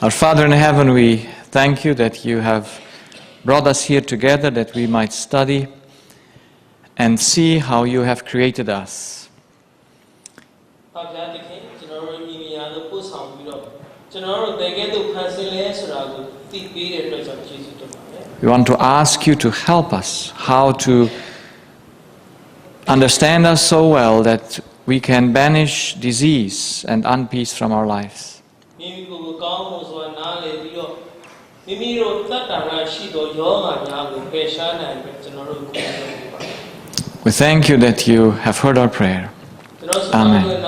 Our Father in heaven, we thank you that you have brought us here together that we might study and see how you have created us. We want to ask you to help us how to understand us so well that we can banish disease and unpeace from our lives. We thank you that you have heard our prayer. Amen.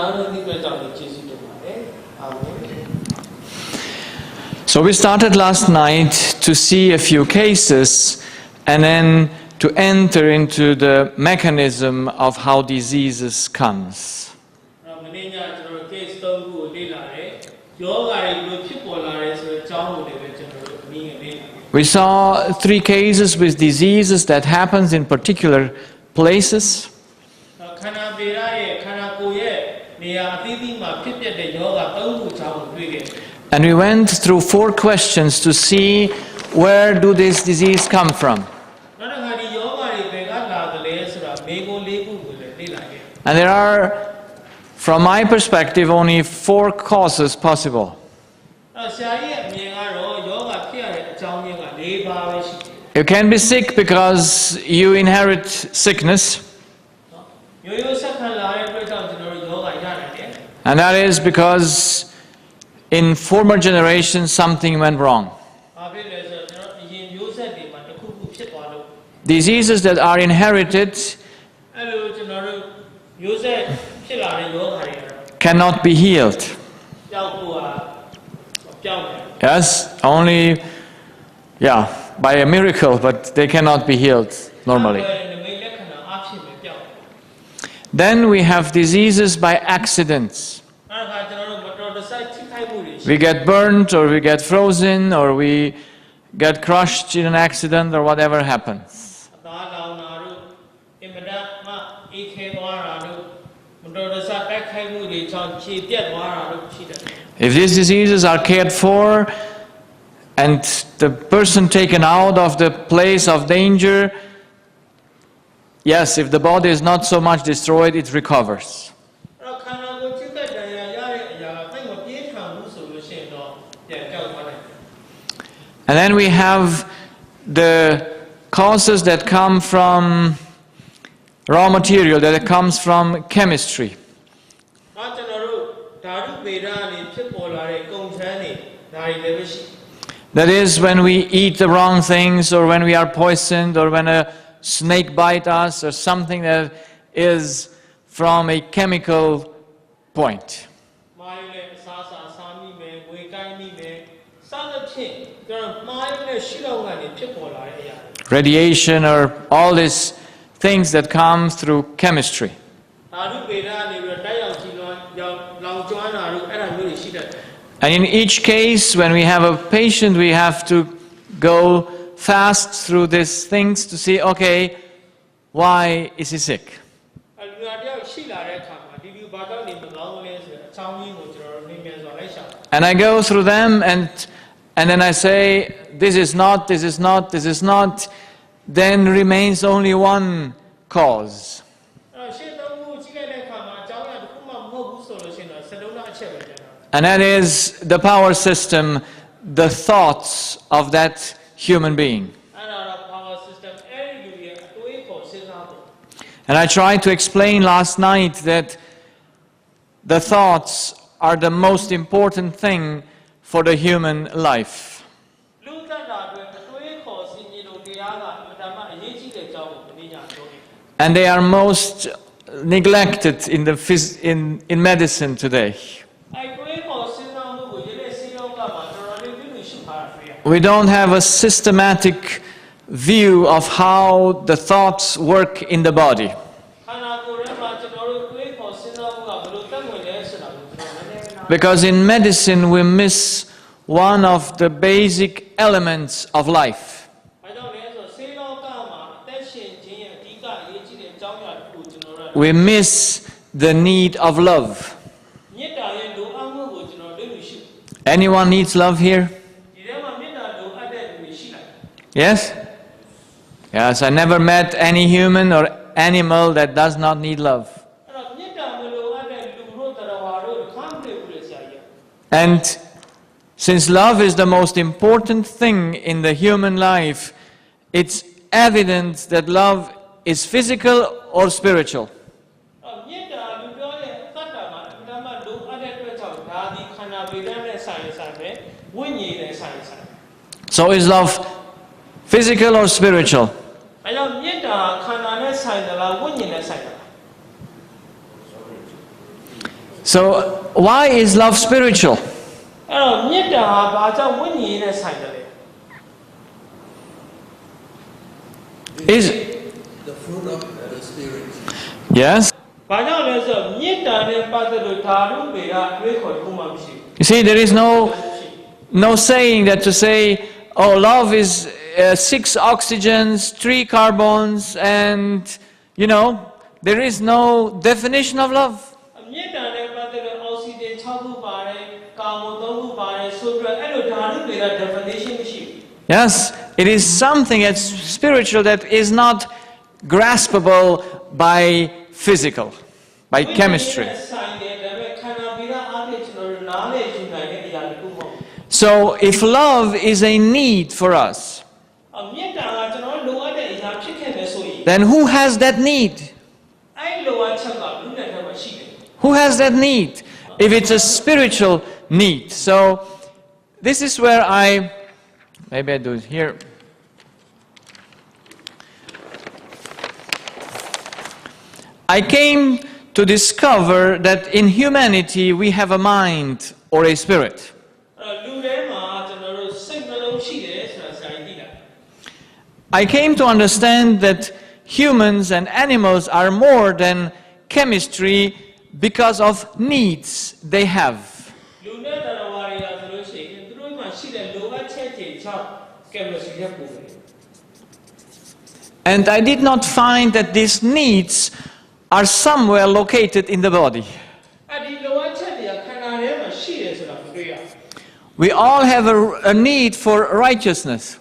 So we started last night to see a few cases and then to enter into the mechanism of how diseases comes. We saw 3 cases with diseases that happens in particular places. And we went through 4 questions to see where do this disease come from. And there are, from my perspective, only 4 causes possible. You can be sick because you inherit sickness. And that is because in former generations something went wrong. Diseases that are inherited cannot be healed. Yes, only, by a miracle, but they cannot be healed normally. Then we have diseases by accidents. We get burnt, or we get frozen, or we get crushed in an accident, or whatever happens. If these diseases are cared for and the person taken out of the place of danger, yes, if the body is not so much destroyed, it recovers. And then we have the causes that come from raw material, that comes from chemistry. That is when we eat the wrong things, or when we are poisoned, or when a snake bites us, or something that is from a chemical point. Radiation, or all these things that come through chemistry. And in each case, when we have a patient, we have to go fast through these things to see, okay, why is he sick? And I go through them, and then I say, this is not, this is not, this is not. Then remains only one cause. And that is the power system, the thoughts of that human being. And I tried to explain last night that the thoughts are the most important thing for the human life. And they are most neglected in medicine today. We don't have a systematic view of how the thoughts work in the body. Because in medicine we miss one of the basic elements of life. We miss the need of love. Anyone needs love here? Yes? Yes, I never met any human or animal that does not need love. And since love is the most important thing in the human life, it's evident that love is physical or spiritual. So is love physical or spiritual? So why is love spiritual? Is the fruit of the Spirit. Yes. You see, there is no saying that to say, oh, love is 6 oxygens, 3 carbons, and, you know, there is no definition of love. Yes, it is something that's spiritual that is not graspable by physical, by chemistry. So if love is a need for us, then who has that need? Who has that need? If it's a spiritual need. So this is where maybe I do it here. I came to discover that in humanity we have a mind or a spirit. I came to understand that humans and animals are more than chemistry because of needs they have. And I did not find that these needs are somewhere located in the body. We all have a need for righteousness.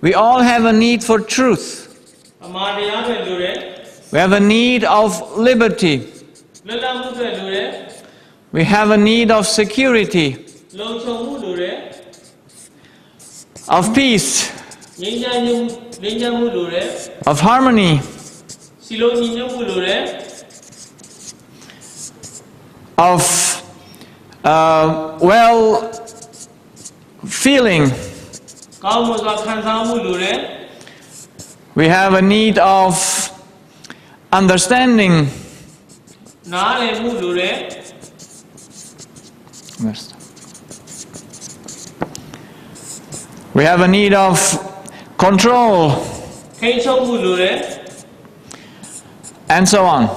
We all have a need for truth. We have a need of liberty. We have a need of security, of peace, of harmony, of well-feeling. We have a need of understanding. We have a need of control, and so on.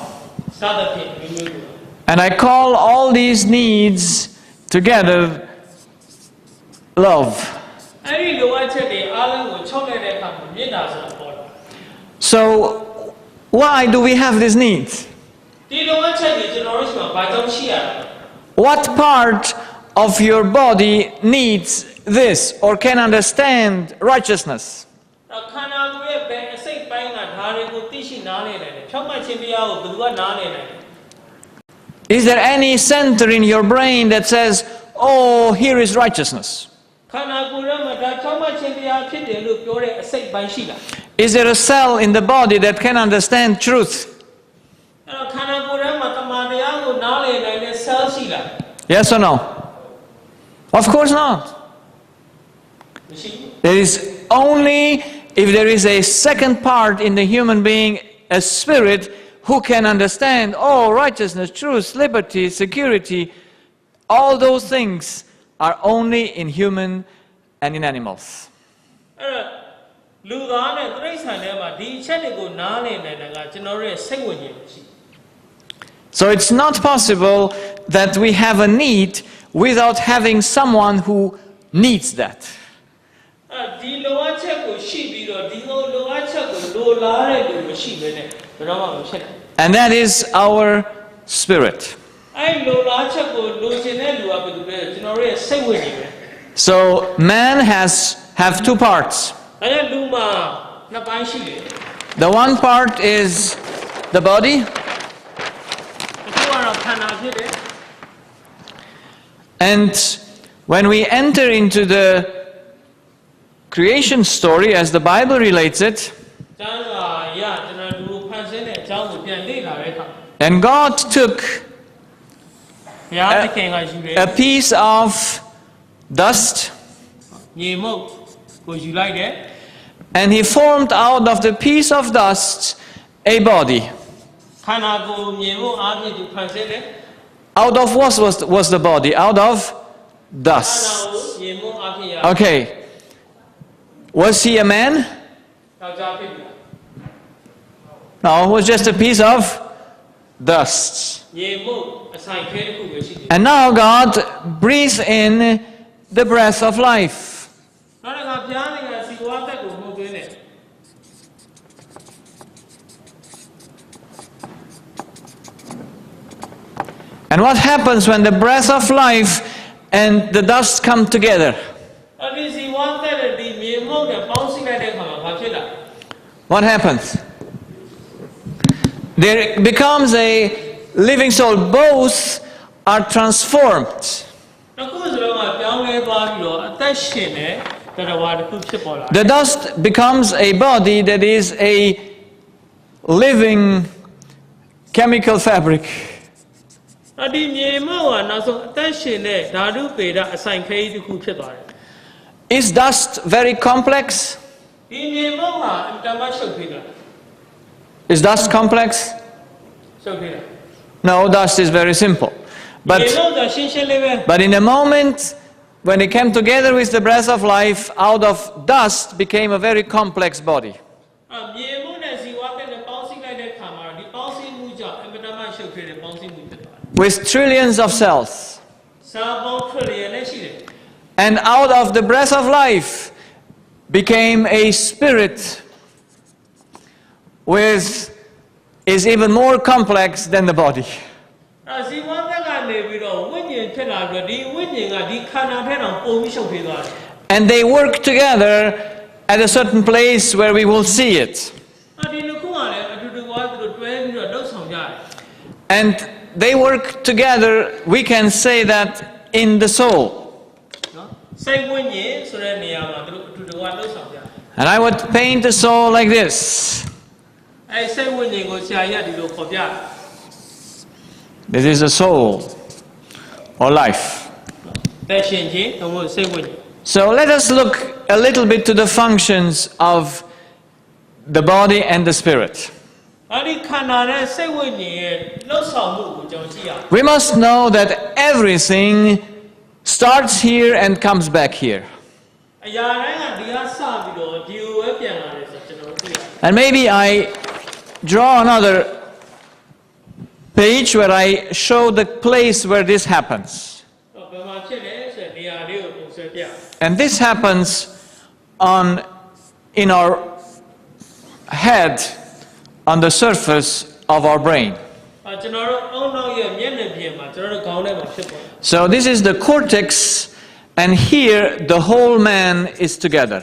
And I call all these needs together love. So, why do we have these needs? What part of your body needs this or can understand righteousness? Is there any center in your brain that says, oh, here is righteousness? Is there a cell in the body that can understand truth? Yes or no? Of course not. There is only, if there is a second part in the human being, a spirit, who can understand, oh, righteousness, truth, liberty, security, all those things are only in human and in animals. So it's not possible that we have a need without having someone who needs that. ဘယ်တော့မှမဖြစ်နိုင် And that is our spirit. အဲ့လိုလားချက်ကိုလိုချင်တဲ့လူကဘယ်သူလဲကျွန်တော်တို့ရဲ့စိတ်ဝိညာဉ်ပဲ So man have two parts. အဲ့ဒါလူမှာနှစ်ပိုင်းရှိတယ် The one part is the body, တစ်ခုကတော့ခန္ဓာဖြစ်တယ် and when we enter into the creation story as the Bible relates it, ကျမ်းစာရကျွန်တော်လူဖန်ဆင်းတဲ့အကြောင်းကိုပြန်လေ့လာတဲ့အခါ and God took ဘုရားသခင်ကယူတယ် a piece of dust, မြေမုတ်ကိုယူလိုက်တယ် and he formed out of the piece of dust a body. ခန္ဓာကိုယ်မြေမုတ်အားဖြင့်သူဖန်ဆင်းတယ် Out of what was the body? Out of ခန္ဓာ dust. ကိုမြေမုတ်အားဖြင့်ရ Okay. Was he a man? ယောက်ျားဖြစ်ပြီ No, it was just a piece of dust. မြေမုတ်အဆိုင်ခဲတစ်ခုပဲရှိတယ် And now God breathed in the breath of life. နောက်တစ်ခါဘုရားသခင်ကစီဝါသက်ကိုမှုတ်သွင်းတယ် And what happens when the breath of life and the dust come together? အဲ့ဒီစီဝါသက်တဲ့ဒီမြေမုတ်နဲ့ပေါင်းစည်းလိုက်တဲ့အခါမှာဘာဖြစ်လာ What happens? There becomes a living soul. Both are transformed. တစ်ခုစလုံးကပြောင်းလဲသွားပြီးတော့အသက်ရှင်တဲ့တရားဝါတစ်ခုဖြစ်ပေါ်လာတယ် The dust becomes a body that is a living chemical fabric. အဲ့ဒီမြေမုတ်ကနောက်ဆုံးအသက်ရှင်တဲ့ဓာတုပေဒအဆိုင်ခဲတစ်ခုဖြစ်သွားတယ် Is dust very complex? ဒီမြေမုတ်ကအတမရှုပ်ထွေးတာ Is dust complex? ရှုပ်ထွေးတာ No, dust is very simple. မြေ But မုတ်ကရှင်းရှင်းလေးပဲ But in a moment, when it came together with the breath of life, out of dust became a very complex body. မြေမုတ်နဲ့ဇီဝသက်နဲ့ပေါင်းစည်းလိုက်တဲ့အခါမှာဒီပေါင်းစည်းမှုကြောင့်အတမရှုပ်ထွေးတဲ့ပေါင်းစည်းမှုဖြစ်သွားတယ် With trillions of cells. စာပေါင်းထွေလျက်နဲ့ရှိတယ် And out of the breath of life became a spirit is even more complex than the body. ဇီဝသက်ကနေပြီးတော့ဝိညာဉ်ဖြစ်လာပြီးတော့ဒီဝိညာဉ်ကဒီခန္ဓာထဲတောင်ပုံပြီးရှုပ်ထွေးသွားတယ် And they work together at a certain place where we will see it. ဒီနှစ်ခုကလည်းအတူတူကသူတို့တွဲပြီးတော့လှုပ်ဆောင်ကြတယ် And they work together, we can say that, in the soul. နော်စိတ်ဝိညာဉ်ဆိုတဲ့နေရာမှာသူတို့အတူတူကလှုပ်ဆောင်ကြတယ် And I would paint the soul like this. အဲစိတ်ဝိညာဉ်ကိုဆရာကြီးကဒီလိုခေါ်ပြတယ် This is the soul or life. သက်ရှင်ခြင်းသို့မဟုတ်စိတ်ဝိညာဉ် So let us look a little bit to the functions of the body and the spirit. အဲ့ဒီခန္ဓာနဲ့စိတ်ဝိညာဉ်ရဲ့လှုပ်ဆောင်မှုကိုကျွန်တော်ကြည့်ရအောင် We must know that everything starts here and comes back here. အရာတိုင်းကဒီကစပြီးတော့ဒီကိုပဲပြန်လာတယ်ဆိုကျွန်တော်သိရတယ် And maybe I draw another page where I show the place where this happens. ဘယ်မှာဖြစ်လဲဆိုတဲ့နေရာလေးကိုပုံဆွဲပြ And this happens in our head, on the surface of our brain. ကျွန်တော်တို့အုံနောက်ရဲ့မျက်နှာပြင်မှာကျွန်တော်တို့ခေါင်းထဲမှာဖြစ်ပေါ်တယ် So this is the cortex, and here the whole man is together.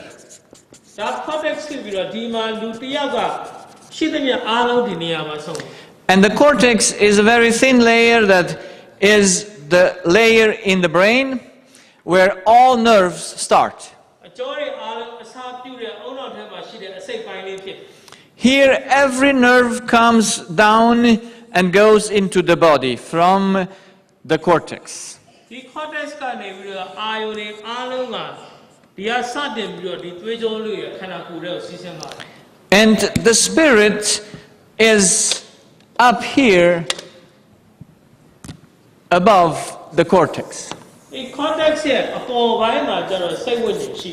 ဒါ cortex ဖြစ်ပြီးတော့ဒီမှာလူတစ်ယောက်ကရှိသမျှအားလုံးဒီနေရာမှာဆုံးတယ် And the cortex is a very thin layer that is the layer in the brain where all nerves start. အကျော်တွေအားလုံးအစားပြုတဲ့အုံနောက်ထဲမှာရှိတဲ့အစိတ်ပိုင်းလေးဖြစ် Here every nerve comes down and goes into the body from the cortex. ဒီ cortex ကနေပြီးတော့အာယုန်တွေအားလုံးကဒီကစတင်ပြီးတော့ဒီသွေးကြောလေးရခန္ဓာကိုယ်ထဲကိုစီးဆင်းသွားတယ် And the spirit is up here above the cortex. ဒီ cortex ရဲ့အပေါ်ပိုင်းမှာကျတော့စိတ်ဝိညာဉ်ရှိ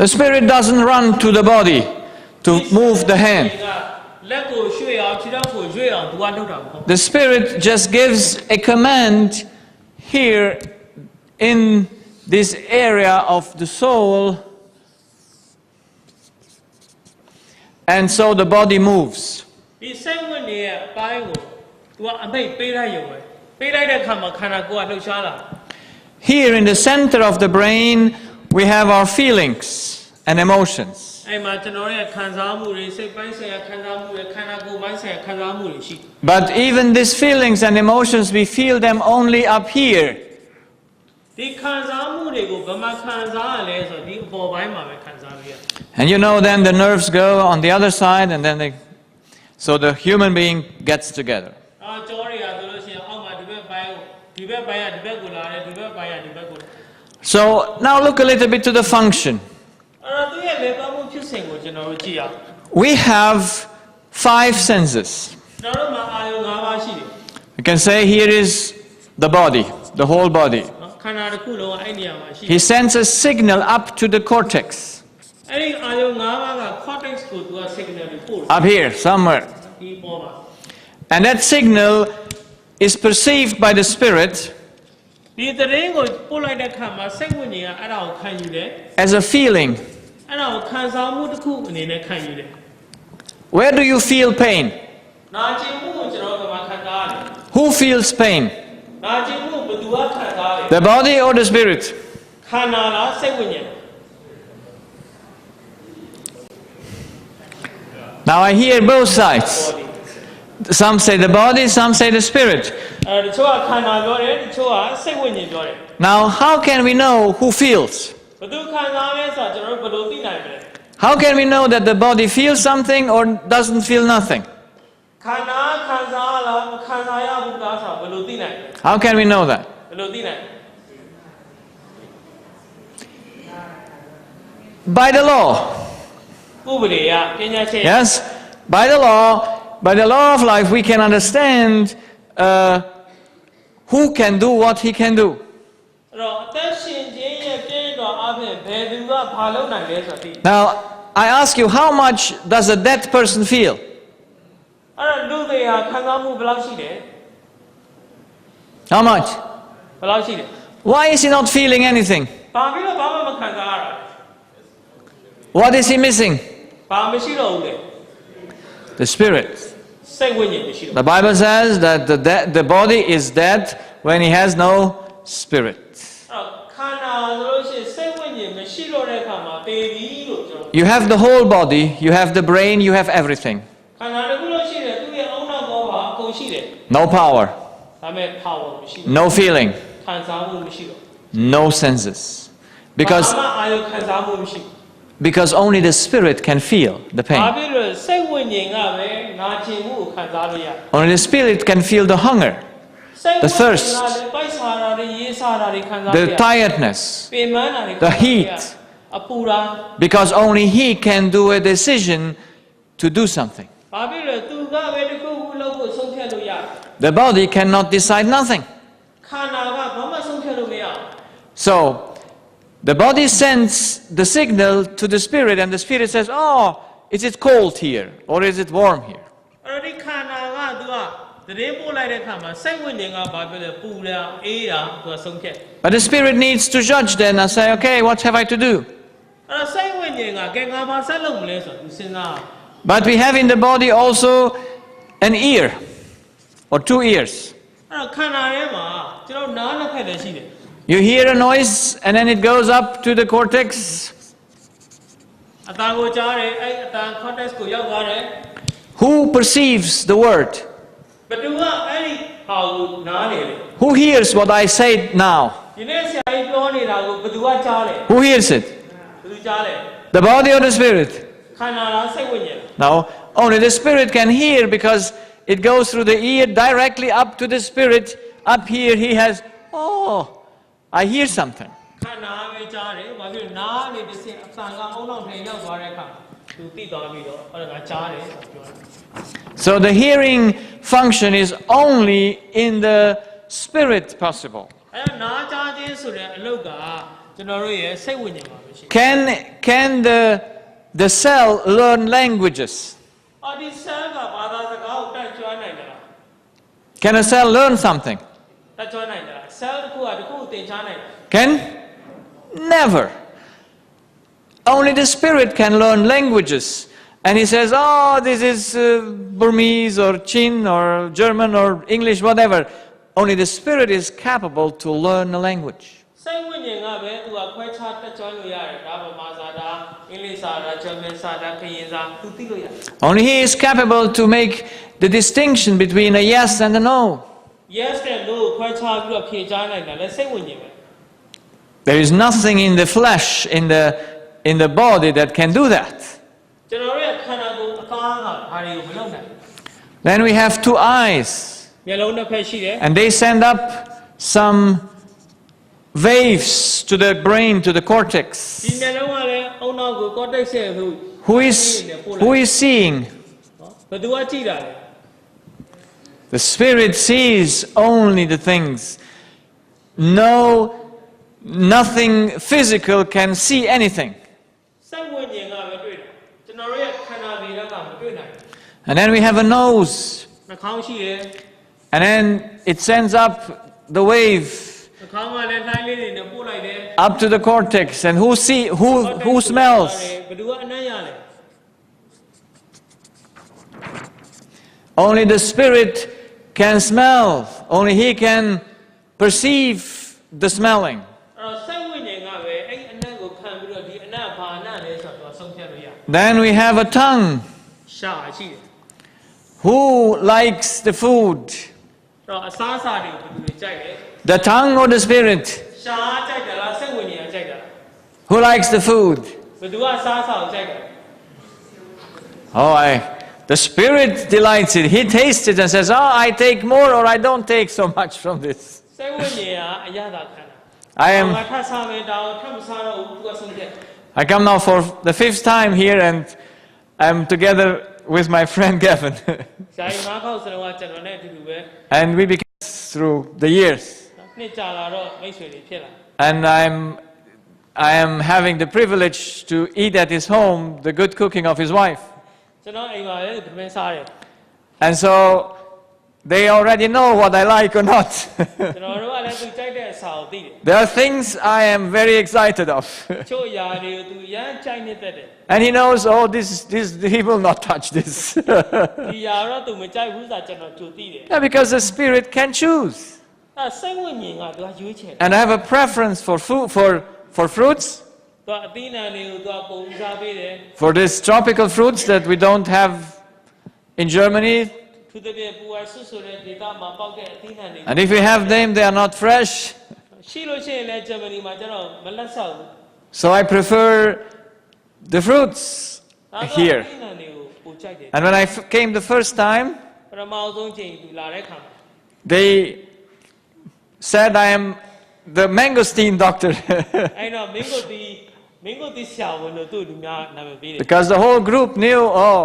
The spirit doesn't run to the body to move the hand. လက်ကိုရွှေ့အောင်ခြေထောက်ကိုရွှေ့အောင်သူကလုပ်တာမဟုတ် The spirit just gives a command here in this area of the soul, and so the body moves. ဒီစိတ်ဝင်နေရဲ့အပိုင်းကို तू ကအမိတ်ပေးလိုက်ရုံပဲပေးလိုက်တဲ့အခါမှာခန္ဓာကိုယ်ကလှုပ်ရှားလာ Here in the center of the brain, we have our feelings and emotions. အဲ့မှာကျွန်တော်ရဲ့ခံစားမှုတွေစိတ်ပိုင်းဆိုင်ရာခံစားမှုတွေခန္ဓာကိုယ်ပိုင်းဆိုင်ရာခံစားမှုတွေရှိ But even these feelings and emotions, we feel them only up here. ဒီခံစားမှုတွေကိုဘယ်မှာခံစားရလဲဆိုတော့ဒီအပေါ်ပိုင်းမှာပဲခံစားလို့ရတယ် And you know, then the nerves go on the other side, and then so the human being gets together. အာကြောတွေကဆိုလို့ရှိရင်အောက်မှာဒီဘက်ပိုင်းကဒီဘက်ကိုလာတယ်ဒီဘက်ပိုင်းကဒီဘက်ကို So now look a little bit to the function. အဲ့တော့သူရဲ့လေပတ်မှုဖြစ်စဉ်ကိုကျွန်တော်တို့ကြည့်အောင် We have 5 senses. ကျွန်တော်တို့မှာအာယုံ၅ပါးရှိတယ် You can say here is the body, the whole body. ခန္ဓာတစ်ခုလုံးအဲ့နေရာမှာရှိ He sends a signal up to the cortex, အဲ့ဒီအာယုံ၅ပါးက cortex ကိုသူက signal တွေပို့ up here somewhere. ဒီပေါ်မှာ And that signal is perceived by the spirit ဒီသတင်းကိုပို့လိုက်တဲ့အခါမှာစိတ်ဝိညာဉ်ကအဲ့ဒါကိုခံယူတယ် as a feeling. အဲ့ဒါကိုခံစားမှုတစ်ခုအနေနဲ့ခံယူတယ် Where do you feel pain? နာကျင်မှုကိုကျွန်တော်ကမှခံစားရတယ် Who feels pain? နာကျင်မှုဘယ်သူကခံစားလဲ The body or the spirit? ခန္ဓာလားစိတ်ဝိညာဉ် Now I hear both sides. Some say the body, some say the spirit. အဲ့တချို့ကခန္ဓာပြောတယ်တချို့ကစိတ်ဝိညာဉ်ပြောတယ် Now how can we know who feels? ဘယ်သူခံစားလဲဆိုတော့ကျွန်တော်တို့ဘယ်လိုသိနိုင်မလဲ How can we know that the body feels something or doesn't feel nothing? ခန္ဓာခံစားလားမခံစားရဘူးလားဆိုတော့ဘယ်လိုသိနိုင်လဲ How can we know that? ဘယ်လိုသိနိုင်လဲ By the law. ဥပဒေရပညာရှင် Yes? By the law of life, we can understand who can do what he can do. အဲ့တော့အသက်ရှင်ခြင်းရဲ့ပြည့်တော်အပြင်ဘယ်သူကဘာလုပ်နိုင်လဲဆိုတော့ဒီ Now, I ask you, how much does a dead person feel? အဲ့တော့လူတွေဟာခံစားမှုဘယ်လောက်ရှိတယ် How much? ဘယ်လောက်ရှိတယ် Why is he not feeling anything? ဘာပြီးတော့ဘာမှမခံစားရတာ What is he missing? ဘာမရှိတော့ဘူးလေ The spirit. စိတ်ဝိညာဉ်မရှိတော့ The Bible says that the body is dead when he has no spirit. အဲ့တော့ခန္ဓာဆိုလို့ရှိရင်စိတ်ဝိညာဉ်မရှိတော့တဲ့အခါမှာသေပြီလို့ကျွန်တော် You have the whole body, you have the brain, you have everything. ခန္ဓာတစ်ခုလို့ရှိတယ်သူ့ရဲ့အုံနောက်ဘောပါအကုန်ရှိတယ် No power, ဒါပေမဲ့ power မရှိဘူး no feeling, ခံစားမှုမရှိတော့ no senses. ဘာမှအာရုံခံစားမှုမရှိဘူး Because only the spirit can feel the ဘာ pain. ဖြစ်လို့စိတ်ဝိညာဉ်ကပဲနာကျင်မှုကိုခံစားလို့ရ Only the spirit can feel the hunger, စိတ်ဝိ the ညာဉ် thirst, ကလည်းပိုက်စားတာတွေရေးစားတာတွေခံစားရ the tiredness. ပင်ပန်းတာတွေ the heat. အပူတာ Because only he can do a decision to do something. ဘာဖြစ်လို့သူကပဲတစ်ခုခုလုပ်ဖို့ဆုံးဖြတ်လို့ရ The body cannot decide nothing. ခန္ဓာကဘာမှဆုံးဖြတ်လို့မရဘူး So, the body sends the signal to the spirit, and the spirit says, oh, is it cold here? Or is it warm here? အဲ့ဒီခန္ဓာကသူကသတင်းပို့လိုက်တဲ့အခါမှာစိတ်ဝိညာဉ်ကဘာဖြစ်လဲပူတာအေးတာသူကဆုံးဖြတ် But the spirit needs to judge then and say, okay, what have I to do? အဲ့တော့စိတ်ဝိညာဉ်ကကဲငါဘာဆက်လုပ်မလဲဆိုတော့သူစဉ်းစား But we have in the body also an ear, or 2 ears. အဲ့တော့ခန္ဓာထဲမှာကျွန်တော်နားနှစ်ဖက်လည်းရှိတယ် You hear a noise, and then it goes up to the cortex. အတန်ကိုကြားတယ်အဲ့အတန် cortex ကိုရောက်သွားတယ် Who perceives the word? ဘယ်သူကအဲ့ဒီဟာကိုနားနေလဲ Who hears what I say now? ဒီနေ့ဆရာကြီးပြောနေတာကိုဘယ်သူကကြားလဲ Who hears it? ဘယ်သူကြားလဲ The body or the spirit? ခန္ဓာလားစိတ်ဝိညာဉ် No, only the spirit can hear because it goes through the ear directly up to the spirit. Up here he has, oh, I hear something. ခန္ဓာပဲကြားတယ်ဘာဖြစ်လို့နားနေတစ်စင်အတန်ကအုံနောက်ထဲရောက်သွားတဲ့အခါသူသိသွားပြီးတော့အဲ့ဒါကကြားတယ်ဆိုပြောတယ် So the hearing function is only in the spirit possible. အဲ့တော့နားကြားခြင်းဆိုတဲ့အလုပ်ကကျွန်တော်တို့ရဲ့စိတ်ဝိညာဉ်မှာပဲရှိတယ် Can the cell learn languages? အော်ဒီဆဲကဘာသာစကားကိုတက်ကြွနိုင်တယ်လား Can a cell learn something? တက်ကြွနိုင်တယ်လားဆဲတစ်ခုကတစ်ခုကိုသင်ကြားနိုင်တယ် Can? Never. Only the spirit can learn languages. And he says, oh, this is Burmese or Chin or German or English, whatever. Only the spirit is capable to learn a language. စိတ်ဝိညာဉ်ကပဲသူကခွဲခြားတတ်ကြွလို့ရတယ်ဒါဗမာစာဒါအင်္ဂလိပ်စာဒါဂျာမန်စာဒါခရစ်စာသူသိလို့ရတယ် Only he is capable to make the distinction between a yes and a no. yes နဲ့ no ကိုခွဲခြားပြီးတော့ဖြေကြားနိုင်တာလည်းစိတ်ဝိညာဉ်ပဲ There is nothing in the flesh, in the body that can do that. ကျွန်တော်ရဲ့ခန္ဓာကိုယ်အကားကဘာတွေကိုမလုပ်နိုင် Then we have two eyes, မျက်လုံးတစ်ဖက်ရှိတယ် and they send up some waves to the brain, to the cortex. ဒီမျက်လုံးကလည်းအုံနောက်ကို cortex ရဲ့ Who is seeing? ဘယ်သူကကြည့်တာလဲ The spirit sees only the things. Nothing physical can see anything. စိတ်ဝိညာဉ်ကပဲတွေ့တယ်ကျွန်တော်ရဲ့ခန္ဓာဗေဒကမတွေ့နိုင် And then we have a nose, နှာခေါင်းရှိတယ် and then it sends up the wave နှာခေါင်းကလည်းလှိုင်းလေးတွေနဲ့ပို့လိုက်တယ် up to the cortex. And who smells? ဘယ်သူကအနံ့ရလဲ Only the spirit can smell. Only he can perceive the smelling. အဲ့တော့စိတ်ဝိညာဉ်ကပဲအဲ့အနံ့ကိုခံပြီးတော့ဒီအနံ့ဘာအနံ့လဲဆိုတော့ဆုံးဖြတ်လို့ရ Then we have a tongue. ရှာရှိတယ် Who likes the food? အဲ့တော့အစားအစာတွေကိုဘယ်သူတွေကြိုက်လဲ The tongue or the spirit? ရှာကြိုက်တာလားစိတ်ဝိညာဉ်ကကြိုက်တာ Who likes the food? ဘယ်သူကအစားအစာကိုကြိုက်တာ Oh, the spirit delights it. He tastes it and says, oh, I take more or I don't take so much from this. စိတ်ဝိညာဉ်ကအရသာခံတာ I ငါထပ်စားမယ်ဒါကိုထပ်မစားတော့ဘူးသူကဆုံးဖြတ် come now for the 5th time here and I'm together with my friend Gavin. ဇာယငါးခေါက်စလုံးကကျွန်တော်နဲ့အတူတူပဲ And we became through the years. နှစ်ကြာလာတော့မိတ်ဆွေတွေဖြစ်လာ And I am having the privilege to eat at his home the good cooking of his wife. ကျွန်တော်အိမ်မှာလည်းသမင်းစားတယ် And so they already know what I like or not. ကျွန်တော်တို့ကလည်းသူကြိုက်တဲ့အစာကိုသိတယ် There are things I am very excited of. ချို့အရာတွေကိုသူရမ်းကြိုက်နေတတ်တယ် And he knows, oh, this he will not touch this. ဒီအရာတော့သူမကြိုက်ဘူးဆိုတာကျွန်တော်ကြိုသိတယ် Yeah, because the spirit can choose. အဲစိတ်ဝိညာဉ်ကသူကရွေးချယ်တယ် And I have a preference for food, for fruits, သူကအသီးနှံတွေကိုသူကပုံဦးစားပေးတယ် for these tropical fruits that we don't have in Germany. သူတည်းပူရဆွဆွတဲ့ဒေသမှာပေါက်တဲ့အသီးနှံတွေ And if we have them, they are not fresh. ရှိလို့ရှိရင်လည်းဂျာမနီမှာကျွန်တော်မလက်ဆောက်ဘူး So I prefer the fruits ဒါကအသီး here. နှံတွေကိုပိုကြိုက်တယ် And when I came the first time, ပထမဆုံးချိန်သူလာတဲ့ခါမှာ they said I am the mangosteen doctor. အဲ့တော့မင်းကိုဒီဆရာဝန်တို့သူ့လူများနာမည်ပေးတယ် Because the whole group knew, oh,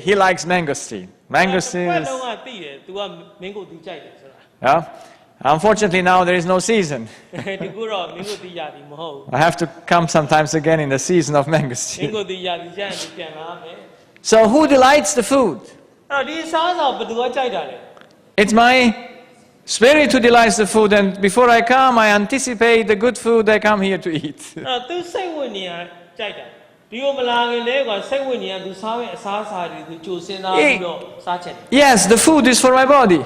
he likes mangosteen. ဘယ် Mangosteen တော့ is, ကသိတယ်သူကမင်းကိုဒီကြိုက်တယ်ဆိုတာ yeah. Unfortunately now there is no season. ဒီကူတော့မင်းကိုဒီရသည်မဟုတ်ဘူး I have to come sometimes again in the season of မင်း mangosteen. ကိုဒီရသည်ကျရင်ဒီပြန်လာမယ် So who delights the food? အဲ့တော့ဒီစားစာဘယ်သူကကြိုက်တာလဲ It's my spirit who delights the food, and before I come, I anticipate the good food I come here to eat. အဲ့တော့သူစိတ်ဝိညာဉ်ကကြိုက်တာဒီကိုမလာခင်လေကွာစိတ်ဝိညာဉ်ကသူစားရဲ့အစားအစာတွေသူကြိုစဉ်းစားပြီးတော့စားချင်တယ် Yes, the food is for my body,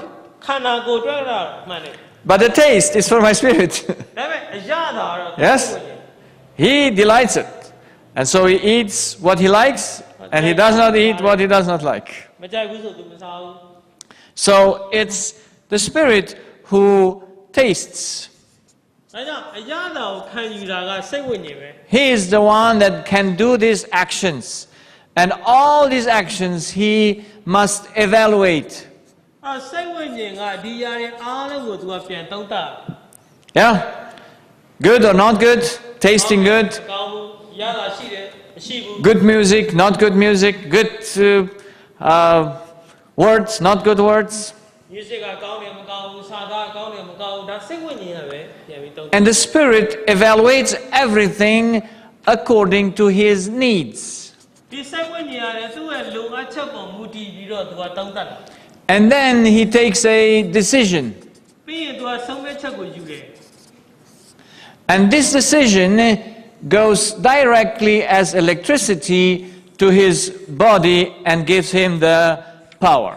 ခန္ဓာကိုယ်အတွက်တော့မှန်တယ် but the taste is for my spirit. ဒါပေမဲ့အရသာတော့ Yes. He delights it, and so he eats what he likes, and he does not eat what he does not like. မကြိုက်ဘူးဆိုသူမစားဘူး So it's the spirit who tastes. ဒါကြောင့်အရသာကိုခံယူတာကစိတ်ဝိညာဉ်ပဲ He is the one that can do these actions, and all these actions he must evaluate. အဲ့စိတ်ဝိညာဉ်ကဒီຢာတွေအားလုံးကိုသူကပြန်သုံးသပ် Yeah, good or not good, tasting good, ကောင်းဘူးရတာရှိတယ်မရှိဘူး good music, not good music, good words, not good words. music ကကောင်းတယ်မကောင်းဘူးစာသားကောင်းတယ်မကောင်းဘူးဒါစိတ်ဝိညာဉ်ကပဲပြန်ပြီးသုံးသပ် And the spirit evaluates everything according to his needs. ဒီစိတ်ဝိညာဉ်ကလည်းသူ့ရဲ့လိုအပ်ချက်ပေါ်မူတည်ပြီးတော့သူကသုံးသပ်တာ And then he takes a decision. ပြီးရင်သူကဆုံးဖြတ်ချက်ကိုယူတယ် And this decision goes directly as electricity to his body and gives him the power.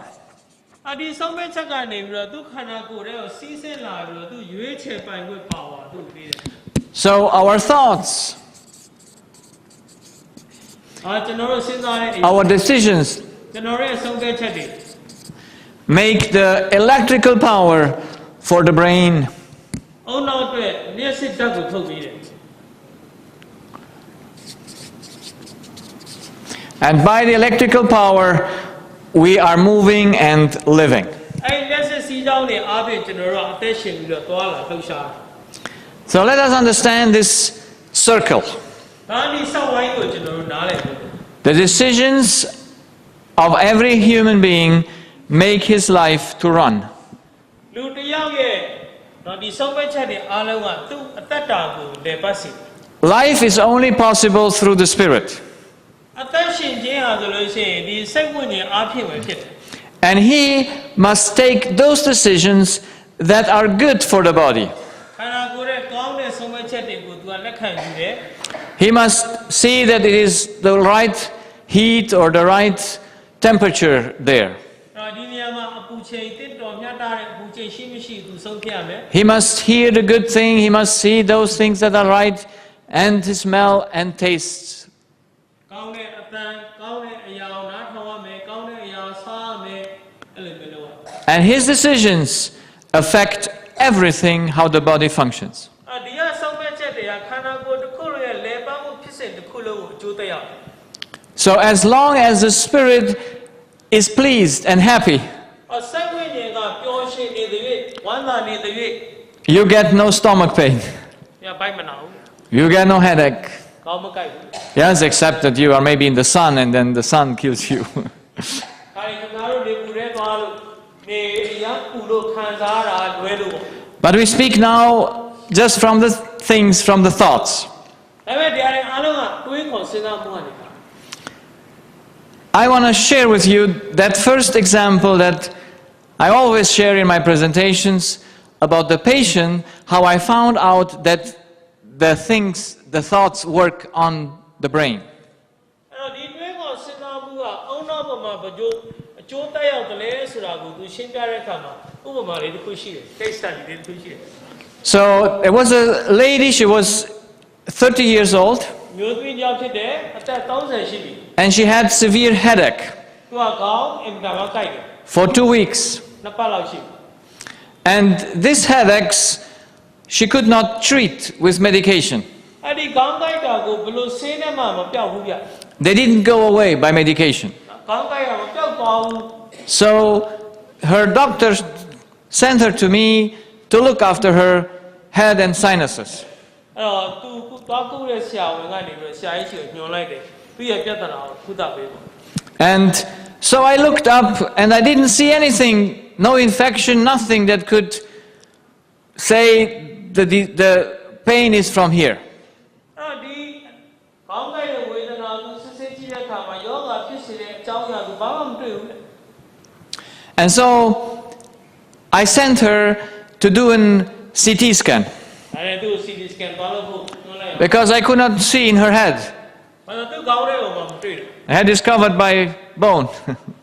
ဒီဆုံးဖြတ်ချက်ကနေပြီးတော့သူခန္ဓာကိုယ်ရဲ့စီးဆင်းလာပြီးတော့သူရွေးချယ်ပိုင်ခွင့်ပါဝါသူပေးတယ် So our thoughts, ကျွန်တော်တို့စဉ်းစားတဲ့ our decisions ကျွန်တော်ရဲ့ဆုံးဖြတ်ချက်တွေ make the electrical power for the brain. အုံနောက်အတွက်လျှက်စစ်ဓာတ်ကိုထုတ်ပေးတယ် And by the electrical power, we are moving and living. လျှက်စစ်စီးကြောင်းတွေအားဖြင့်ကျွန်တော်တို့အသက်ရှင်ပြီးတော့သွားလာလှုပ်ရှားတယ် So let us understand this circle. ဒါဒီဆောက်ဝိုင်းကိုကျွန်တော်တို့နားလည်ဖို့ The decisions of every human being make his life to run. လူတစ်ယောက်ရဲ့ဒီဆုံးဖြတ်ချက်တွေအားလုံးကသူ့အသက်တာကိုလည်ပတ်စေ Life is only possible through the Spirit. အသက်ရှင်ခြင်းဟာဆိုလို့ရှိရင်ဒီစိတ်ဝိညာဉ်အားဖြင့်ပဲဖြစ်တယ် And he must take those decisions that are good for the body. ခန္ဓာကိုယ်ရဲ့ကောင်းတဲ့ဆုံးဖြတ်ချက်တွေကိုသူကလက်ခံယူတယ် He must see that it is the right heat or the right temperature there. ဒီနေရာမှာအပူချိန်တစ်တော်မျှတတဲ့အပူချိန်ရှိမရှိသူဆုံးဖြတ်ရမယ် He must hear the good thing, he must see those things that are right, and smell and taste. ကောင်းတဲ့အတန်ကောင်းတဲ့အရာကိုနားထောင်ရမယ်ကောင်းတဲ့အရာကိုစားရမယ်အဲ့လိုမျိုးလုပ်ရ And his decisions affect everything, how the body functions. ဒီကဆုံးဖြတ်ချက်တွေကခန္ဓာကိုယ်တစ်ခုရဲ့လည်ပတ်မှုဖြစ်စဉ်တစ်ခုလုံးကိုအကျိုးသက်ရောက် So as long as the spirit is pleased and happy, စိတ်ဝိညာဉ်ကပျော်ရွှင်နေတဲ့၍ဝမ်းသာနေတဲ့၍ you get no stomach pain, ညဘိုက်မနာဘူး you get no headache. ကောင်းမကိုက်ဘူး Yes, except that you are maybe in the sun and then the sun kills you. ဒါရီခင်ဗျားတို့နေပူတဲ့သွားလို့နေအရန်ပူလို့ခံစားရတာလွဲလို့ပေါ့ But we speak now just from the things, from the thoughts. ဒါပေမဲ့ဒီအရင်အားလုံးကတွေးခေါ်စဉ်းစားမှုကနေ I want to share with you that first example that I always share in my presentations about the patient, how I found out that the thoughts work on the brain. အဲ့တော့ဒီတွေးခေါ်စဉ်းစားမှုကအုံနောက်ပေါ်မှာဘယ်လိုအကျိုးတက်ရောက်တယ်လဲဆိုတာကိုသူရှင်းပြတဲ့အခါမှာဥပမာလေးတစ်ခုရှိတယ် case study လေးတစ်ခုရှိတယ် So there was a lady, she was 30 years old, မျိုးသမီးတစ်ယောက်ဖြစ်တယ်အသက်30ရှိပြီ and she had severe headache သူကကောင်းအင်တာမှာကိုက်တယ် for 2 weeks. နှစ်ပတ်လောက်ရှိပြီ And these headaches, she could not treat with medication. အဲ့ဒီကောင်းကိုက်တာကိုဘယ်လိုဆေးနဲ့မှမပြောက်ဘူးဗျ They didn't go away by medication. ကောင်းကိုက်တာမပြောက်သွားဘူး So her doctor sent her to me to look after her head and sinuses. အဲ့တော့သူသွားကူတဲ့ဆရာဝန်ကနေပြီးဆရာကြီးကိုညွှန်လိုက်တယ်သူရဲ့ပြဿနာကိုကုသပေးဖို့ And so I looked up and I didn't see anything, no infection, nothing that could say the pain is from here. အဲ့ဒီကောင်းကိုက်တဲ့ဝေဒနာကိုစစ်စစ်ကြည့်တဲ့အခါမှာယောဂဖြစ်စေတဲ့အကြောင်းအရာကိုဘာမှမတွေ့ဘူး And so I sent her to do an CT scan အဲ့ဒါသူ CT scan သွားလို့ဖို့ညွှန်လိုက် because I could not see in her head. ဘာလို့သူကောင်းတဲ့ဟိုမှာမတွေ့ဘူး The head is covered by bone.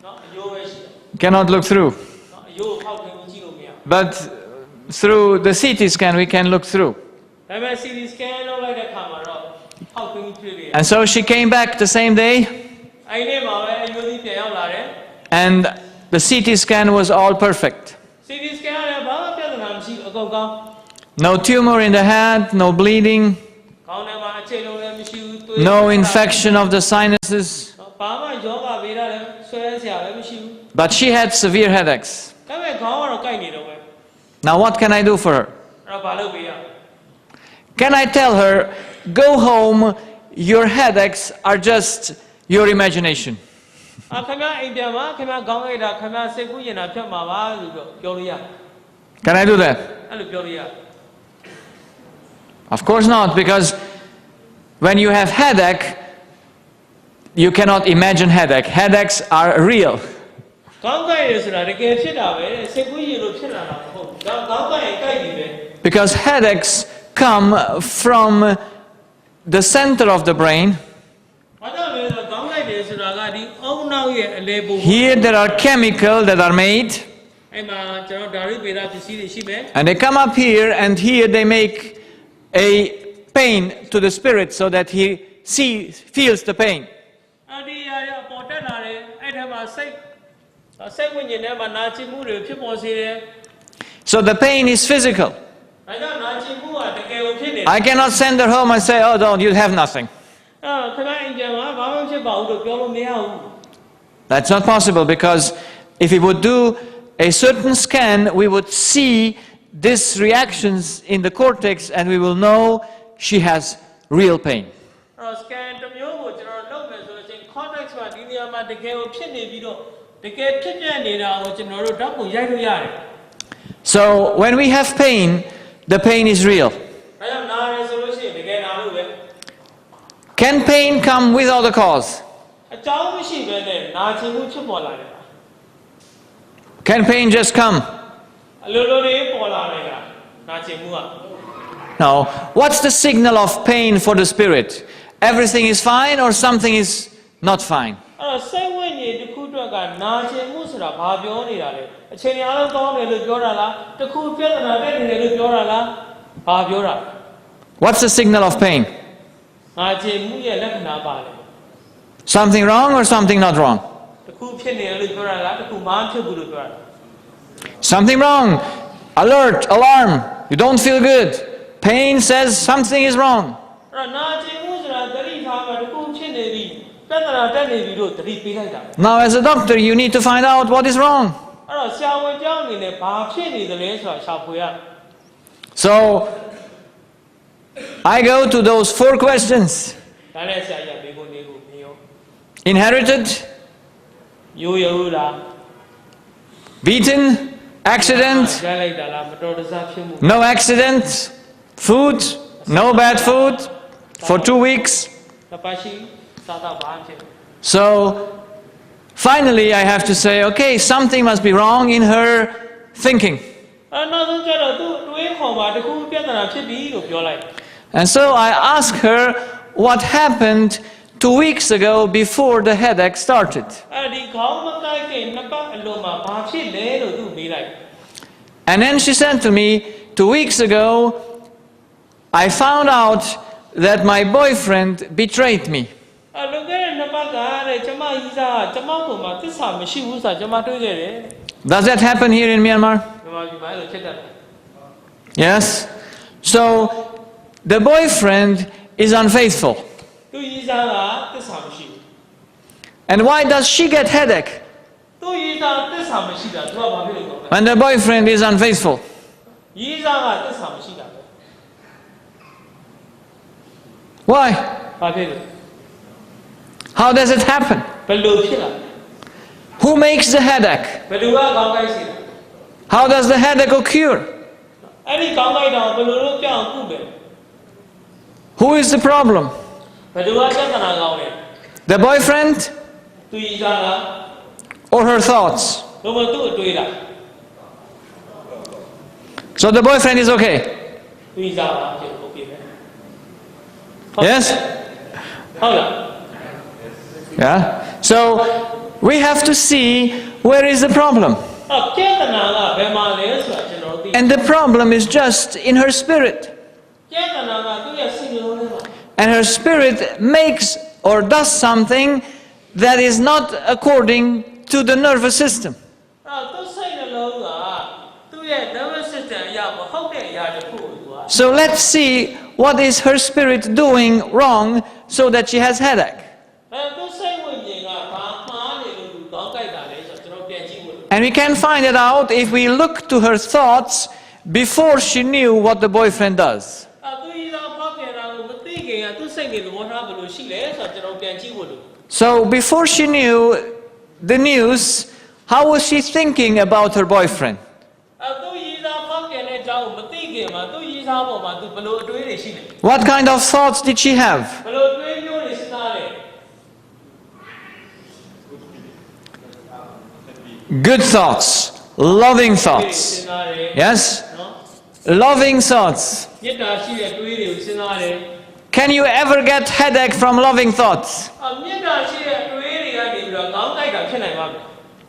နော်အယိုးပဲရှိတယ် Cannot look through. နော်အယိုးဖောက်ခင်ကြည့်လို့မရ But through the CT scan we can look through. ဒါပေမဲ့ CT scan လုပ်လိုက်တဲ့အခါမှာတော့ဖောက်ခင်တွေ့ပြီ And so she came back the same day, အဲ့ဒီမှာပဲအယိုးကြီးပြန်ရောက်လာတယ် and the CT scan was all perfect. CT scan ကလည်းဘာမှပြဿနာမရှိဘူးအကုန်ကောင်း No tumor in the head, no bleeding, ကောင်းတယ်မှာအခြေလုံးလည်းမရှိဘူးသွေး no infection of the sinuses. ဘာမှယောဂဗေဒလည်းဆွဲဆရာလည်းမရှိဘူး But she had severe headaches. ဒါပေမဲ့ခေါင်းကတော့ကိုက်နေတော့ပဲ Now what can I do for her? အဲ့တော့ဘာလုပ်ပေးရ Can I tell her, go home, your headaches are just your imagination? ခင်ဗျာအိမ်ပြန်မှာခင်ဗျာခေါင်းကိုက်တာခင်ဗျာစိတ်ကူးရင်တာဖြတ်မှာပါလို့ပြောလို့ရ Can I do that? အဲ့လိုပြောလို့ရ Of course not, because when you have headache, you cannot imagine headache. Headaches are real. ခေါင်းကိုက်ရဆိုတာတကယ်ဖြစ်တာပဲစိတ်ကူးရင်လို့ဖြစ်လာတာမဟုတ်ဘူးခေါင်းကိုက်ရင်ကိုက်နေပဲ Because headaches come from the center of the brain, ဘာကြောင့်လဲဆိုတော့ခေါင်းကိုက်တယ်ဆို လေပို့ Here there are chemicals that are made, အဲ့မှာကျွန်တော်ဓာတ်ပေတာပစ္စည်းတွေရှိမယ် and they come up here, and here they make a pain to the spirit so that he feels the pain. အဲ့ဒီအရာတွေပေါ်တက်လာတယ်အဲ့ထက်မှာစိတ်ဝိညာဉ်ထဲမှာနာကျင်မှုတွေဖြစ်ပေါ်စေတယ် So the pain is physical. ဒါကြောင့်နာကျင်မှုကတကယ်ကိုဖြစ်နေတယ် I cannot send her home and say, oh, don't, you have nothing. ခဏအိမ်ပြန်မှာဘာမှဖြစ်ပါဘူးလို့ပြောလို့မရဘူး That's not possible, because if we would do a certain scan, we would see these reactions in the cortex, and we will know she has real pain. အဲ့တော့ scan တစ်မျိုးကိုကျွန်တော်လုပ်မယ်ဆိုလို့ချင်း context မှာဒီနေရာမှာတကယ်ကိုဖြစ်နေပြီးတော့တကယ်ဖြစ်ပြနေတာကိုကျွန်တော်တို့ဓာတ်ပုံရိုက်လို့ရတယ် So when we have pain, the pain is real. ဒါကြောင့်နားရဲဆိုလို့ရှိရင်တကယ်နာလို့ပဲ Can pain come without a cause? အကြောင်းမရှိဘဲနဲ့နာကျင်မှုဖြစ်ပေါ်လာတယ် Can pain just come? အလိုလိုလေးပေါ်လာတယ်ကနာကျင်မှုက No. What's the signal of pain for the spirit? Everything is fine, or something is not fine? အဲ့တော့စိတ်ဝိညာဉ်တစ်ခုအတွက်ကနာကျင်မှုဆိုတာဘာပြောနေတာလဲအချိန်အားလုံးကောင်းတယ်လို့ပြောတာလားတစ်ခုပြဿနာတက်နေတယ်လို့ပြောတာလားဘာပြောတာ What's the signal of pain? နာကျင်မှုရဲ့လက္ခဏာပါလေ Something wrong or something not wrong? တစ်ခုဖြစ်နေတယ်လို့ပြောတာလားတစ်ခုမှမဖြစ်ဘူးလို့ပြောတာ Something wrong. Alert, alarm. You don't feel good. Pain says something is wrong. အဲ့တော့နာကျင်မှုဆိုတာသတိထားမှတစ်ခုဖြစ်နေပြီပြဿနာတက်နေပြီလို့သတိပေးလိုက်တာ Now, as a doctor, you need to find out what is wrong. အဲ့တော့ဆရာဝန်ကြောင့်အနေနဲ့ဘာဖြစ်နေသလဲဆိုတာရှာဖွေရ So, I go to those 4 questions. ဒါနဲ့ဆရာကြီးမေးဖို့နေကိုမေးရော Inherited, ရိုးရိုးလား beaten, accident, ကြားလိုက်တာလားမတော်တဆဖြစ်မှု no accident, food, no bad food for 2 weeks. တပတ်ရှိစားတော့ဘာဖြစ် So, finally, I have to say, okay, something must be wrong in her thinking. အဲ့နောက်ဆုံးကျတော့သူ့တွေးခေါ်မှာတစ်ခုပြဿနာဖြစ်ပြီလို့ပြောလိုက် And so I asked her what happened 2 weeks ago before the headache started. အဲ့ဒီခေါင်းမကိုက်ခင်နှစ်ပတ်အလိုမှာဘာဖြစ်လဲလို့သူမေးလိုက် And then she said to me, 2 weeks ago, I found out that my boyfriend betrayed me. အဲ့လွန်ခဲ့တဲ့နှစ်ပတ်ကတဲ့ကျမကြီးစားကျမကိုမှသစ္စာမရှိဘူးဆိုတာကျမတွေးခဲ့တယ် Does that happen here in Myanmar? မြန်မာပြည်မှာအဲ့လိုဖြစ်တတ်တယ် Yes. So, the boyfriend is unfaithful. သူကြီးစားကသစ္စာမရှိဘူး And why does she get headache သူကြီးစားသစ္စာမရှိတာသူကဘာဖြစ်လို့လဲ when the boyfriend is unfaithful? ကြီးစားကသစ္စာမရှိတာပဲ Why? ဘာဖြစ်လို့ How does it happen? ဘယ်လိုဖြစ်လာ Who makes the headache? ဘယ်သူကကောင်းကိုက်စေလဲ How does the headache occur? အဲ့ဒီကောင်းကိုက်တာကိုဘယ်လိုလုပ်ပြအောင်ကုမယ် Who is the problem? ဘယ်သူကပြဿနာကောင်းလဲ The boyfriend သူကြီးစားက or her thoughts? ဘယ်မှာသူ့အတွေးလား So the boyfriend is okay. သူကြီးစားကဖြစ်โอเคပဲ Yes? ဟုတ်လား Yeah. So we have to see where is the problem. ပြဿနာကဘယ်မှာလဲဆိုတာကျွန်တော်သိ And the problem is just in her spirit. ပြဿနာကသူ့ရဲ့စိတ်လုံးထဲမှာ And her spirit makes or does something that is not according to the nervous system. အဲ့သူ့စိတ်နှလုံးကသူ့ရဲ့ nervous system အရာမဟုတ်တဲ့အရာတစ်ခုကိုသူက So let's see what is her spirit doing wrong so that she has headache. သူ့စိတ်ဝိညာဉ်ကဘာမှားနေလို့သူကောင်းကြိုက်တာလဲဆိုတော့ကျွန်တော်ပြန်ကြည့်ဖို့ And we can find it out if we look to her thoughts before she knew what the boyfriend does. သူကြီးစားဖောက်ပြန်တာကိုမသိခင်ကသူ့စိတ်ကသဘောထားဘယ်လိုရှိလဲဆိုတော့ကျွန်တော်ပြန်ကြည့်ဖို့လို့ So before she knew the news, how was she thinking about her boyfriend? သူကြီးစားဖောက်ပြန်တဲ့အကြောင်းကိုမသိခင်မှာသူကြီးစားပေါ်မှာသူဘယ်လိုအတွေးတွေရှိလဲ What kind of thoughts did she have? ဘယ်လိုအတွေးမျိုးတွေစဉ်းစားလဲ Good thoughts, loving စဉ်း thoughts. စားတယ် Yes? နော် Loving thoughts. မေတ္တာရှိတဲ့တွေးတွေကိုစဉ်းစားတယ် Can you ever get headache from loving thoughts? မေတ္တာရှိတဲ့တွေးတွေကနေပြီးတော့ကောင်းကြိုက်တာဖြစ်နိုင်ပါ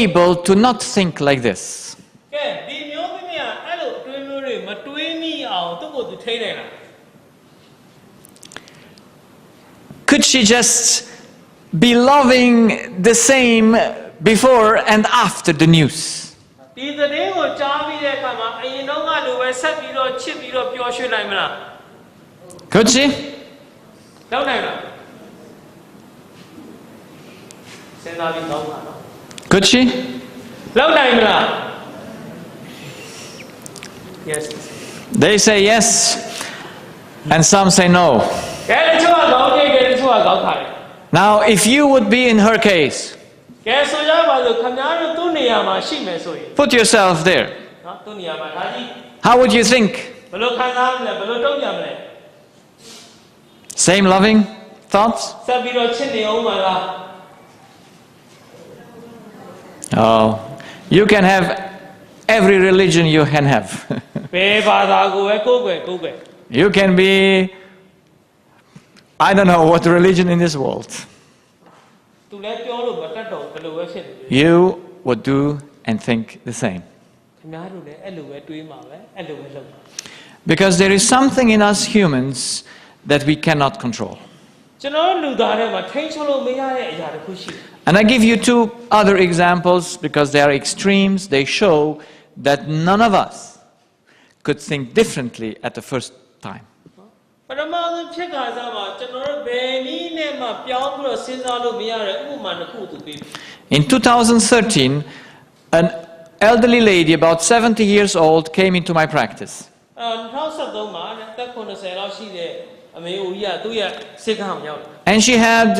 able to not think like this? ကဲဒီမျိုးသမီးကအဲ့လိုအတွေးမျိုးတွေမတွေးမိအောင်သူ့ကိုသူထိန်းနိုင်လား Could she just be loving the same before and after the news? ဒီသတင်းကိုကြားပြီးတဲ့အခါမှာအရင်တော့ကလိုပဲဆက်ပြီးတော့ချစ်ပြီးတော့ပျော်ရွှင်နိုင်မလား Could she? လောက်နိုင်လားစဉ်းစားပြီးတော့ပါနော် Could she? လောက်နိုင်မလား Yes They say yes, and some say no. ကဲတချို့ကကောင်းကြည့်ကဲတချို့ကကောင်းခါတယ် Now, if you would be in her case, ကဲဆိုရပါစို့ခင်ဗျားတို့သူ့နေရာမှာရှိမယ်ဆိုရင် put yourself there. နော်သူ့နေရာမှာဒါကြီး How would you think? ဘယ်လိုခံစားမလဲဘယ်လိုတုံ့ပြန်မလဲ Same loving thoughts? ဆက်ပြီးတော့ချစ်နေအောင်ပါလား Oh, you can have every religion you can have. ဘယ်ဘာသာကိုပဲကိုယ်ွယ်ကိုယ်ွယ် You can be, I don't know what religion in this world. သူလည်းပြောလို့မတတ်တော့ဘယ်လိုပဲဖြစ်နေလဲ You would do and think the same. ခင်ဗျားတို့လည်းအဲ့လိုပဲတွေးမှာပဲအဲ့လိုပဲလုပ်မှာ Because there is something in us humans that we cannot control. ကျွန်တော်လူသားတွေမှာထိန်းချုပ်လို့မရတဲ့အရာတစ်ခုရှိတယ် And I give you two other examples because they are extremes. They show that none of us could think differently at the first time. ပထမဆုံးဖြစ်ခါစားမှာကျွန်တော်တို့ဘယ်နည်းနဲ့မှပြောင်းပြီးတော့စဉ်းစားလို့မရတဲ့ဥပမာတစ်ခုသူပေးတယ် In 2013, an elderly lady about 70 years old came into my practice. 2013မှာအသက်80လောက်ရှိတဲ့အမေဦးကြီးကသူ့ရဲ့စိတ်ကောင်ရောက်တယ် And she had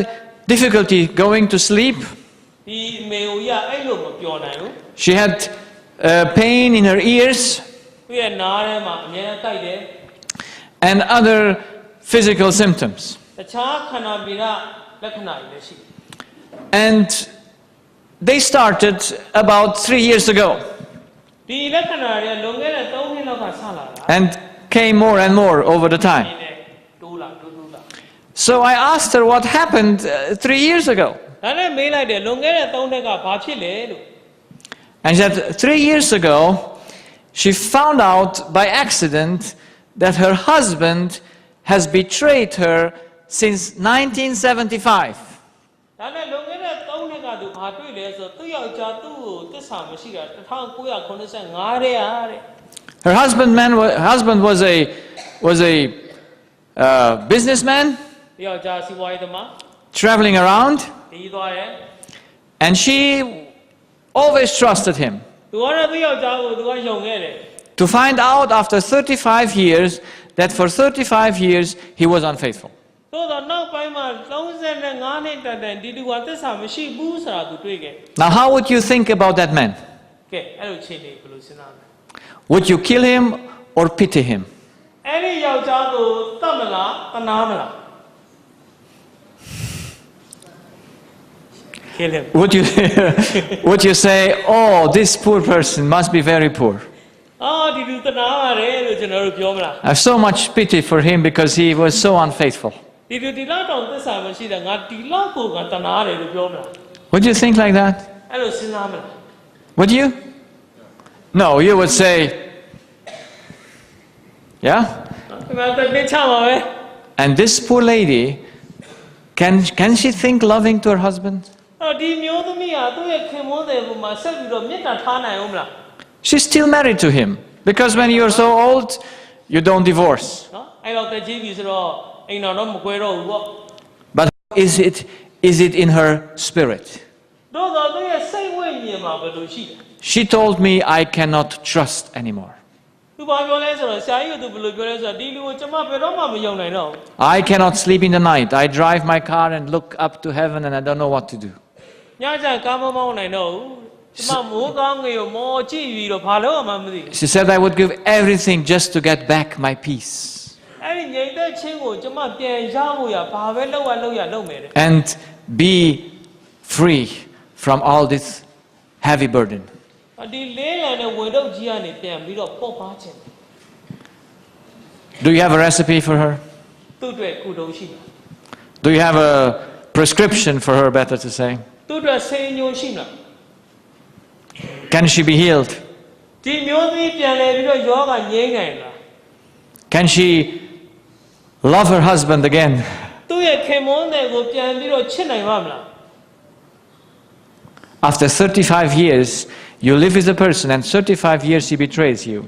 difficulty going to sleep. ဒီအမေဦးကြီးကအဲ့လိုမပြောနိုင်ဘူး She had pain in her ears သူ့ရဲ့နားထဲမှာအများကြီးကြိုက်တယ် and other physical symptoms. တခြားခန္ဓာဗေဒလက္ခဏာတွေလည်းရှိတယ် And they started about 3 years ago ဒီလက္ခဏာတွေကလွန်ခဲ့တဲ့3နှစ်လောက်ကဆလာတာ and came more and more over the time. တိုးလာ So I asked her what happened 3 years ago. ဒါနဲ့မေးလိုက်တယ်လွန်ခဲ့တဲ့3နှစ်ကဘာဖြစ်လဲလို့ And she said 3 years ago, she found out by accident that her husband has betrayed her since 1975. ဒါနဲ့လွန်ခဲ့တဲ့3နှစ်ကသူဘာတွေ့လဲဆိုတော့သူ့ယောက်ျားသူ့ကိုသစ္စာမရှိတာ1985တဲ့ဟာတဲ့ Her husband was a businessman ဒီယောက်ျားစီးပွားရေးသမား traveling around, ဒီသွားတယ် and she always trusted him. သူကတော့သူ့ယောက်ျားကိုသူကယုံခဲ့တယ် To find out after 35 years that for 35 years he was unfaithful. သို့တော့နောက်ပိုင်းမှာ35နှစ်တန်ဒီလူကသစ္စာမရှိဘူးဆိုတာသူတွေ့ခဲ့ Now, how would you think about that man? ကဲအဲ့လိုချိန်နေဘယ်လိုစဉ်းစားလဲ Would you kill him or pity him? အဲ့ဒီယောက်ျားကိုတတ်မလားတနာမလား Kill him. Would you say, oh, this poor person must be very poor? ဒီလူတနာပါတယ်လို့ကျွန်တော်တို့ပြောမလား I have so much pity for him because he was so unfaithful. ဒီလူဒီလောက်တောင်သစ္စာမရှိတာငါဒီလောက်ကိုငါတနာတယ်လို့ပြောမလား Would you think like that? အဲ့လိုစဉ်းစားမလား Would you? No, you would say, yeah? ဒီမှာတက်ပြချမှာပဲ And this poor lady, can she think loving to her husband? ဒီမျိုးသမီးဟာသူ့ရဲ့ခင်မွန်းတယ်ဘုံမှာဆက်ပြီးတော့မေတ္တာထားနိုင်အောင်မလား She's still married to him because when you're so old, you don't divorce. နော်အဲ့တော့တက်ကြီးပြီဆိုတော့အိမ်တော်တော့မကွဲတော့ဘူးပေါ့ But is it in her spirit? တို့တော့သူ့ရဲ့စိတ်ဝိညာဉ်မှာဘယ်လိုရှိလဲ She told me I cannot trust anymore. သူဘာပြောလဲဆိုတော့ဆရာကြီးကသူဘယ်လိုပြောလဲဆိုတော့ဒီလူကိုကျွန်မဘယ်တော့မှမယုံနိုင်တော့ဘူး I cannot sleep in the night. I drive my car and look up to heaven and I don't know what to do. ညကျကားမမောင်းနိုင်တော့ဘူးကျွန်မမိုးကောင်းငယ်ကိုမောကြည့်ပြီးတော့ဘာလို့မှမသိဘူး She said I would give everything just to get back my peace အဲ့ဒီငြိမ်သက်ခြင်းကိုကျွန်မပြန်ရဖို့ရဘာပဲလုပ်မယ်တဲ့ and be free from all this heavy burden. ဒီလေးရတဲ့ဝင်တော့ကြီးကနေပြန်ပြီးတော့ပုတ်ပါခြင်း Do you have a recipe for her? သူ့အတွက်ကုတုံးရှိလား Do you have a prescription for her, better to say? သူ့အတွက်ဆေးညိုးရှိလား Can she be healed? ဒီမျိုးသမီးပြန်လဲပြီးတော့ယောဂငြိမ်းနိုင်လား Can she love her husband again? သူ့ရဲ့ခင်မွန်းတဲ့ကိုပြန်ပြီးတော့ချစ်နိုင်ပါမလား After 35 years, you live with a person and 35 years he betrays you.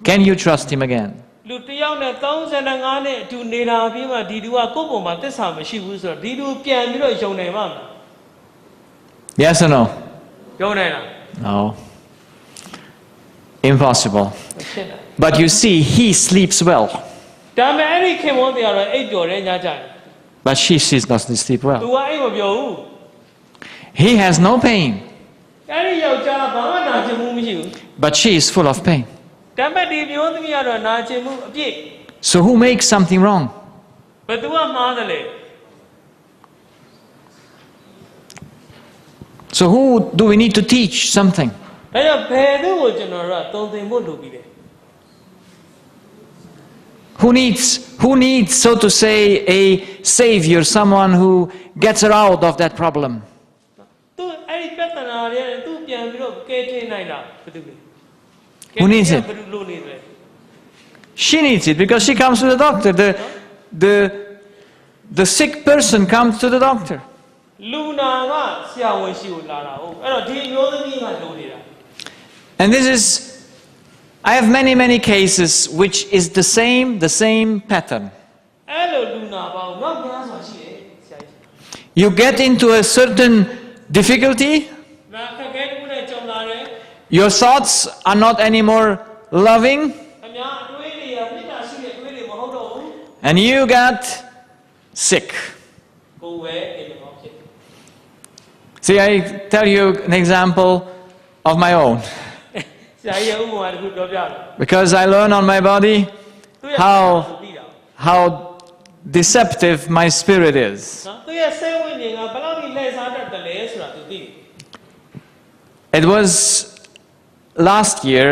Can you trust him again? လူတစ်ယောက်နဲ့35နှစ်အတူနေတာပြီးမှဒီလူကကိုယ့်ပုံမှာသစ္စာမရှိဘူးဆိုတော့ဒီလူပြန်ပြီးတော့ယုံနိုင်ပါမလား Yes or no? ယုံနိုင်လား No. Impossible. မဖြစ်နိုင် But you see, he sleeps well, ဒါပေမဲ့အဲ့ဒီခင်မွန်းတရားတော့အိပ်ပျော်တဲ့ညကြတယ် but she doesn't sleep သူ well. ကအိပ်မပျော်ဘူး He has no pain, အဲ့ဒီယောက်ျားဘာမှနာကျင်မှုမရှိဘူး but she is full of pain. ဒါပေမဲ့ဒီမျိုးသမီးကတော့နာကျင်မှုအပြည့် So who makes something wrong? ဘယ်သူကမှားတယ်လဲ So who do we need to teach something? ဒါကြောင့်ဘယ်သူကိုကျွန်တော်တို့ကတုံသင်ဖို့လိုပြီလေ Who needs, so to say, a savior, someone who gets her out of that problem? သူအဲ့ဒီပြဿနာတွေနဲ့သူပြန်ပြီးတော့ကဲထင်းနိုင်လားဘယ်သူလဲ Who needs it? ဘယ်သူလိုနေလဲ She needs it because she comes to the doctor. The sick person comes to the doctor. လူနာကဆရာဝန်ရှိကိုလာတာဟုတ်အဲ့တော့ဒီမျိုးသမီးကလိုနေတာ And this is, I have many cases which is the same pattern. အဲ့လိုလူနာပေါင်းတော့များစွာရှိတယ်ဆရာကြီး You get into a certain difficulty, နာခက်ခဲတစ်ခုနဲ့ကြုံလာတယ် your thoughts are not anymore loving, အများအတွေးတွေကမေတ္တာရှိတဲ့အတွေးတွေမဟုတ်တော့ဘူး and you get sick. ကိုယ်ပဲအိမ်မှာဖြစ် See, I tell you an example of my own, ဆရာကြီးရဲ့ဥပမာတစ်ခုပြောပြတယ် because I learn on my body သူ့ရဲ့ how သိတာ how deceptive my spirit is. နော်သူရဲ့စိတ်ဝိညာဉ်ကဘယ်လောက်ထိလှည့်စားတတ်တယ်လဲဆိုတာသူသိတယ် It was last year,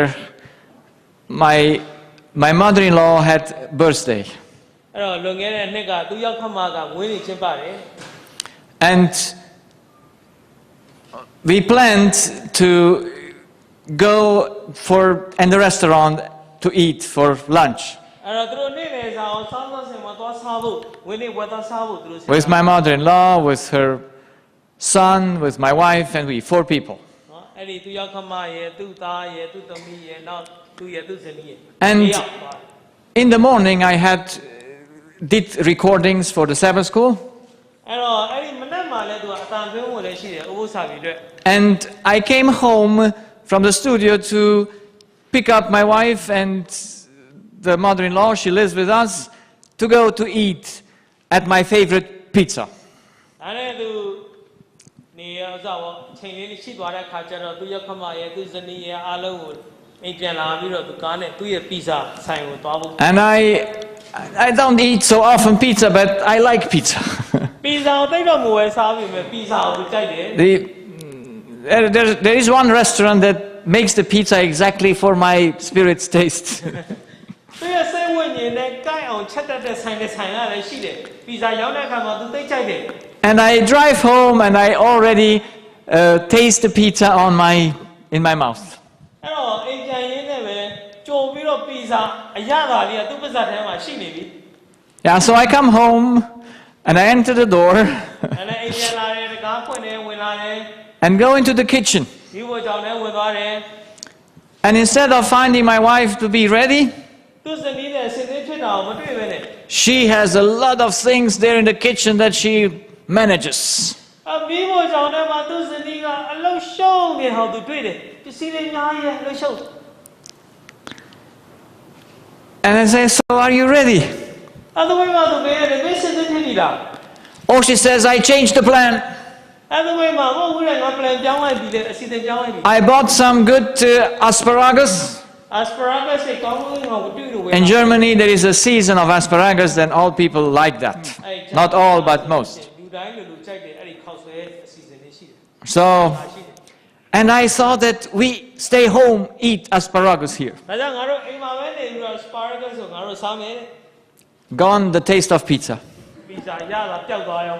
my mother-in-law had birthday, အဲ့တော့လွန်ခဲ့တဲ့နှစ်ကသူရောက်ခမကငွေနေချင်းပါတယ် and we planned to go in the restaurant to eat for lunch အဲ့တော့သူတို့နေ့လယ်စာအောင်စားစားဆင်မှာသွားစားဖို့ငွေနေဝယ်သွားစားဖို့သူတို့ with my mother-in-law, with her son, with my wife, and we 4 people. နော်အဲ့ဒီသူရောက်ခမရဲ့သူ့သားရဲ့သူ့သမီးရဲ့နောက်သူ့ရဲ့သူ့ဇနီးရဲ့ And ၄ယောက်သွားတယ် in the morning I did recordings for the Sabbath school, အဲ့တော့အဲ့ဒီမနက်မှာလည်းသူကအတန်သွင်းဝင်လည်းရှိတယ်ဥပုသ္စာပြီအတွက် and I came home from the studio to pick up my wife and the mother-in-law, she lives with us, to go to eat at my favorite pizza. ဒါနဲ့သူနေရဥစားပေါ့ချိန်လေးရှိသွားတဲ့ခါကျတော့သူရောက်ခမရဲ့သူ့ဇနီးရဲ့အားလုံးကိုအိမ်ပြန်လာပြီးတော့သူကားနဲ့သူ့ရဲ့ပီဇာဆိုင်ကိုသွားဖို့ And I don't eat so often pizza, but I like pizza. ပီဇာကိုတိတ်တော့မဝယ်စားပြီမဲ့ပီဇာကိုသူကြိုက်တယ် There is one restaurant that makes the pizza exactly for my spirit's taste. သူရဲ့စိတ်ဝိညာဉ်နဲ့ကိုက်အောင်ချက်တတ်တဲ့ဆိုင်နဲ့ဆိုင်ကလည်းရှိတယ်ပီဇာရောက်တဲ့အခါမှာသူတိတ်ကြိုက်တယ် And I drive home and I already taste the pizza in my mouth. အဲ့တော့အိမ်ပြန်ရင်းနဲ့ပဲကြိုပြီးတော့ပီဇာအရသာလေးကသူ့ပါဇက်ထဲမှာရှိနေပြီ Yeah, so I come home and I enter the door အဲ့နဲ့အိမ်ပြန်လာတယ်တကားဖွင့်တယ်ဝင်လာတယ် and go into the kitchen. ဒီဘိုကြောင့်လည်းဝင်သွားတယ် And instead of finding my wife to be ready, သူ့ဇနီးနဲ့ဆင်းသေးဖြစ်တာကိုမတွေ့ဘဲနဲ့ she has a lot of things there in the kitchen that she manages. အမီးဘိုကြောင့်လည်းမသူ့ဇနီးကအလုရှုံးနေဟောသူတွေ့တယ်ပစ္စည်းတွေအများကြီးအလုရှုံး And I say, so are you ready? အဲ့ဒါဝိမာသူပဲတယ်မင်းဆင်းသေးဖြစ်ပြီလား Oh, she says, I changed the plan. အဲ့ဒါဝိမာမဟုတ်ဘူးလေငါ plan ပြောင်းလိုက်ပြီလေအစီအစဉ်ပြောင်းလိုက်ပြီ I bought some good asparagus. asparagus ကိုကောင်းကောင်းငါတွေ့လို့ဝယ် In Germany, there is a season of asparagus, and all people like that. Not all, but most. လူတိုင်းလူကြိုက်တယ်အဲ့ဒီခောက်ဆွဲအစီအစဉ်လေးရှိတယ် So, and I thought that we stay home, eat asparagus here. ဒါကြောင့်ငါတို့အိမ်မှာပဲနေပြီးတော့ asparagus ကိုငါတို့စားမယ် Gone the taste of pizza. ပီဇာရတာပျောက်သွားရော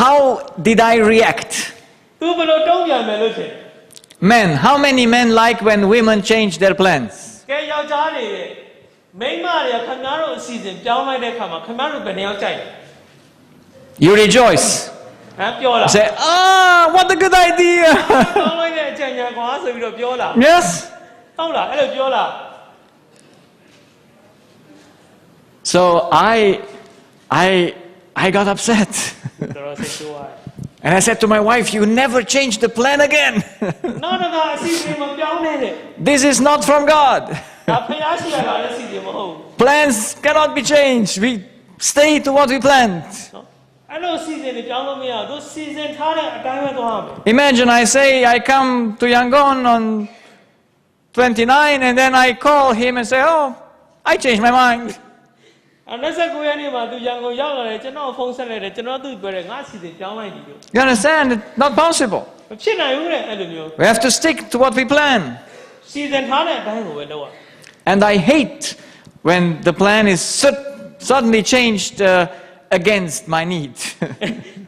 How did I react? သူဘယ်လိုတုံးပြန်မယ်လို့ထင် Men, how many men like when women change their plans? ကဲယောက်ျားတွေမိန်းမတွေကခင်ဗျားတို့အစီအစဉ်ပြောင်းလိုက်တဲ့အခါမှာခင်ဗျားတို့ဘယ်နှယောက်ကြိုက်လဲ You rejoice. ဟမ်ပြောလား Say, what a good idea. ပြောင်းလိုက်တဲ့အကြံဉာဏ်ကွာဆိုပြီးတော့ပြောလား Yes. ဟုတ်လားအဲ့လိုပြောလား So I got upset. တော်တော်စိတ်ဆိုးရတယ် And I said to my wife, you never change the plan again. နောက်တစ်ခါအစီအစဉ်မပြောင်းနဲ့တဲ့ This is not from God. ဒါဖျားရှိရတာလည်းအစီအစဉ်မဟုတ်ဘူး Plans cannot be changed. We stay to what we planned. နော်အဲ့လိုအစီအစဉ်တွေပြောင်းလို့မရဘူးသူစီစဉ်ထားတဲ့အတိုင်းပဲသွားရမယ် Imagine I say I come to Yangon on 29 and then I call him and say, oh, I changed my mind. 29ရက်နေ့မှာသူရန်ကုန်ရောက်လာတယ်ကျွန်တော်ဖုန်းဆက်လိုက်တယ်ကျွန်တော်သူ့ပြောတယ်ငါအစီအစဉ်ပြောင်းလိုက်ပြီလို့ You understand? It's not possible. မဖြစ်နိုင်ဘူးတဲ့အဲ့လိုမျိုး We have to stick to what we plan. စီစဉ်ထားတဲ့အတိုင်းကိုပဲလုပ်ရ And I hate when the plan is suddenly changed against my need.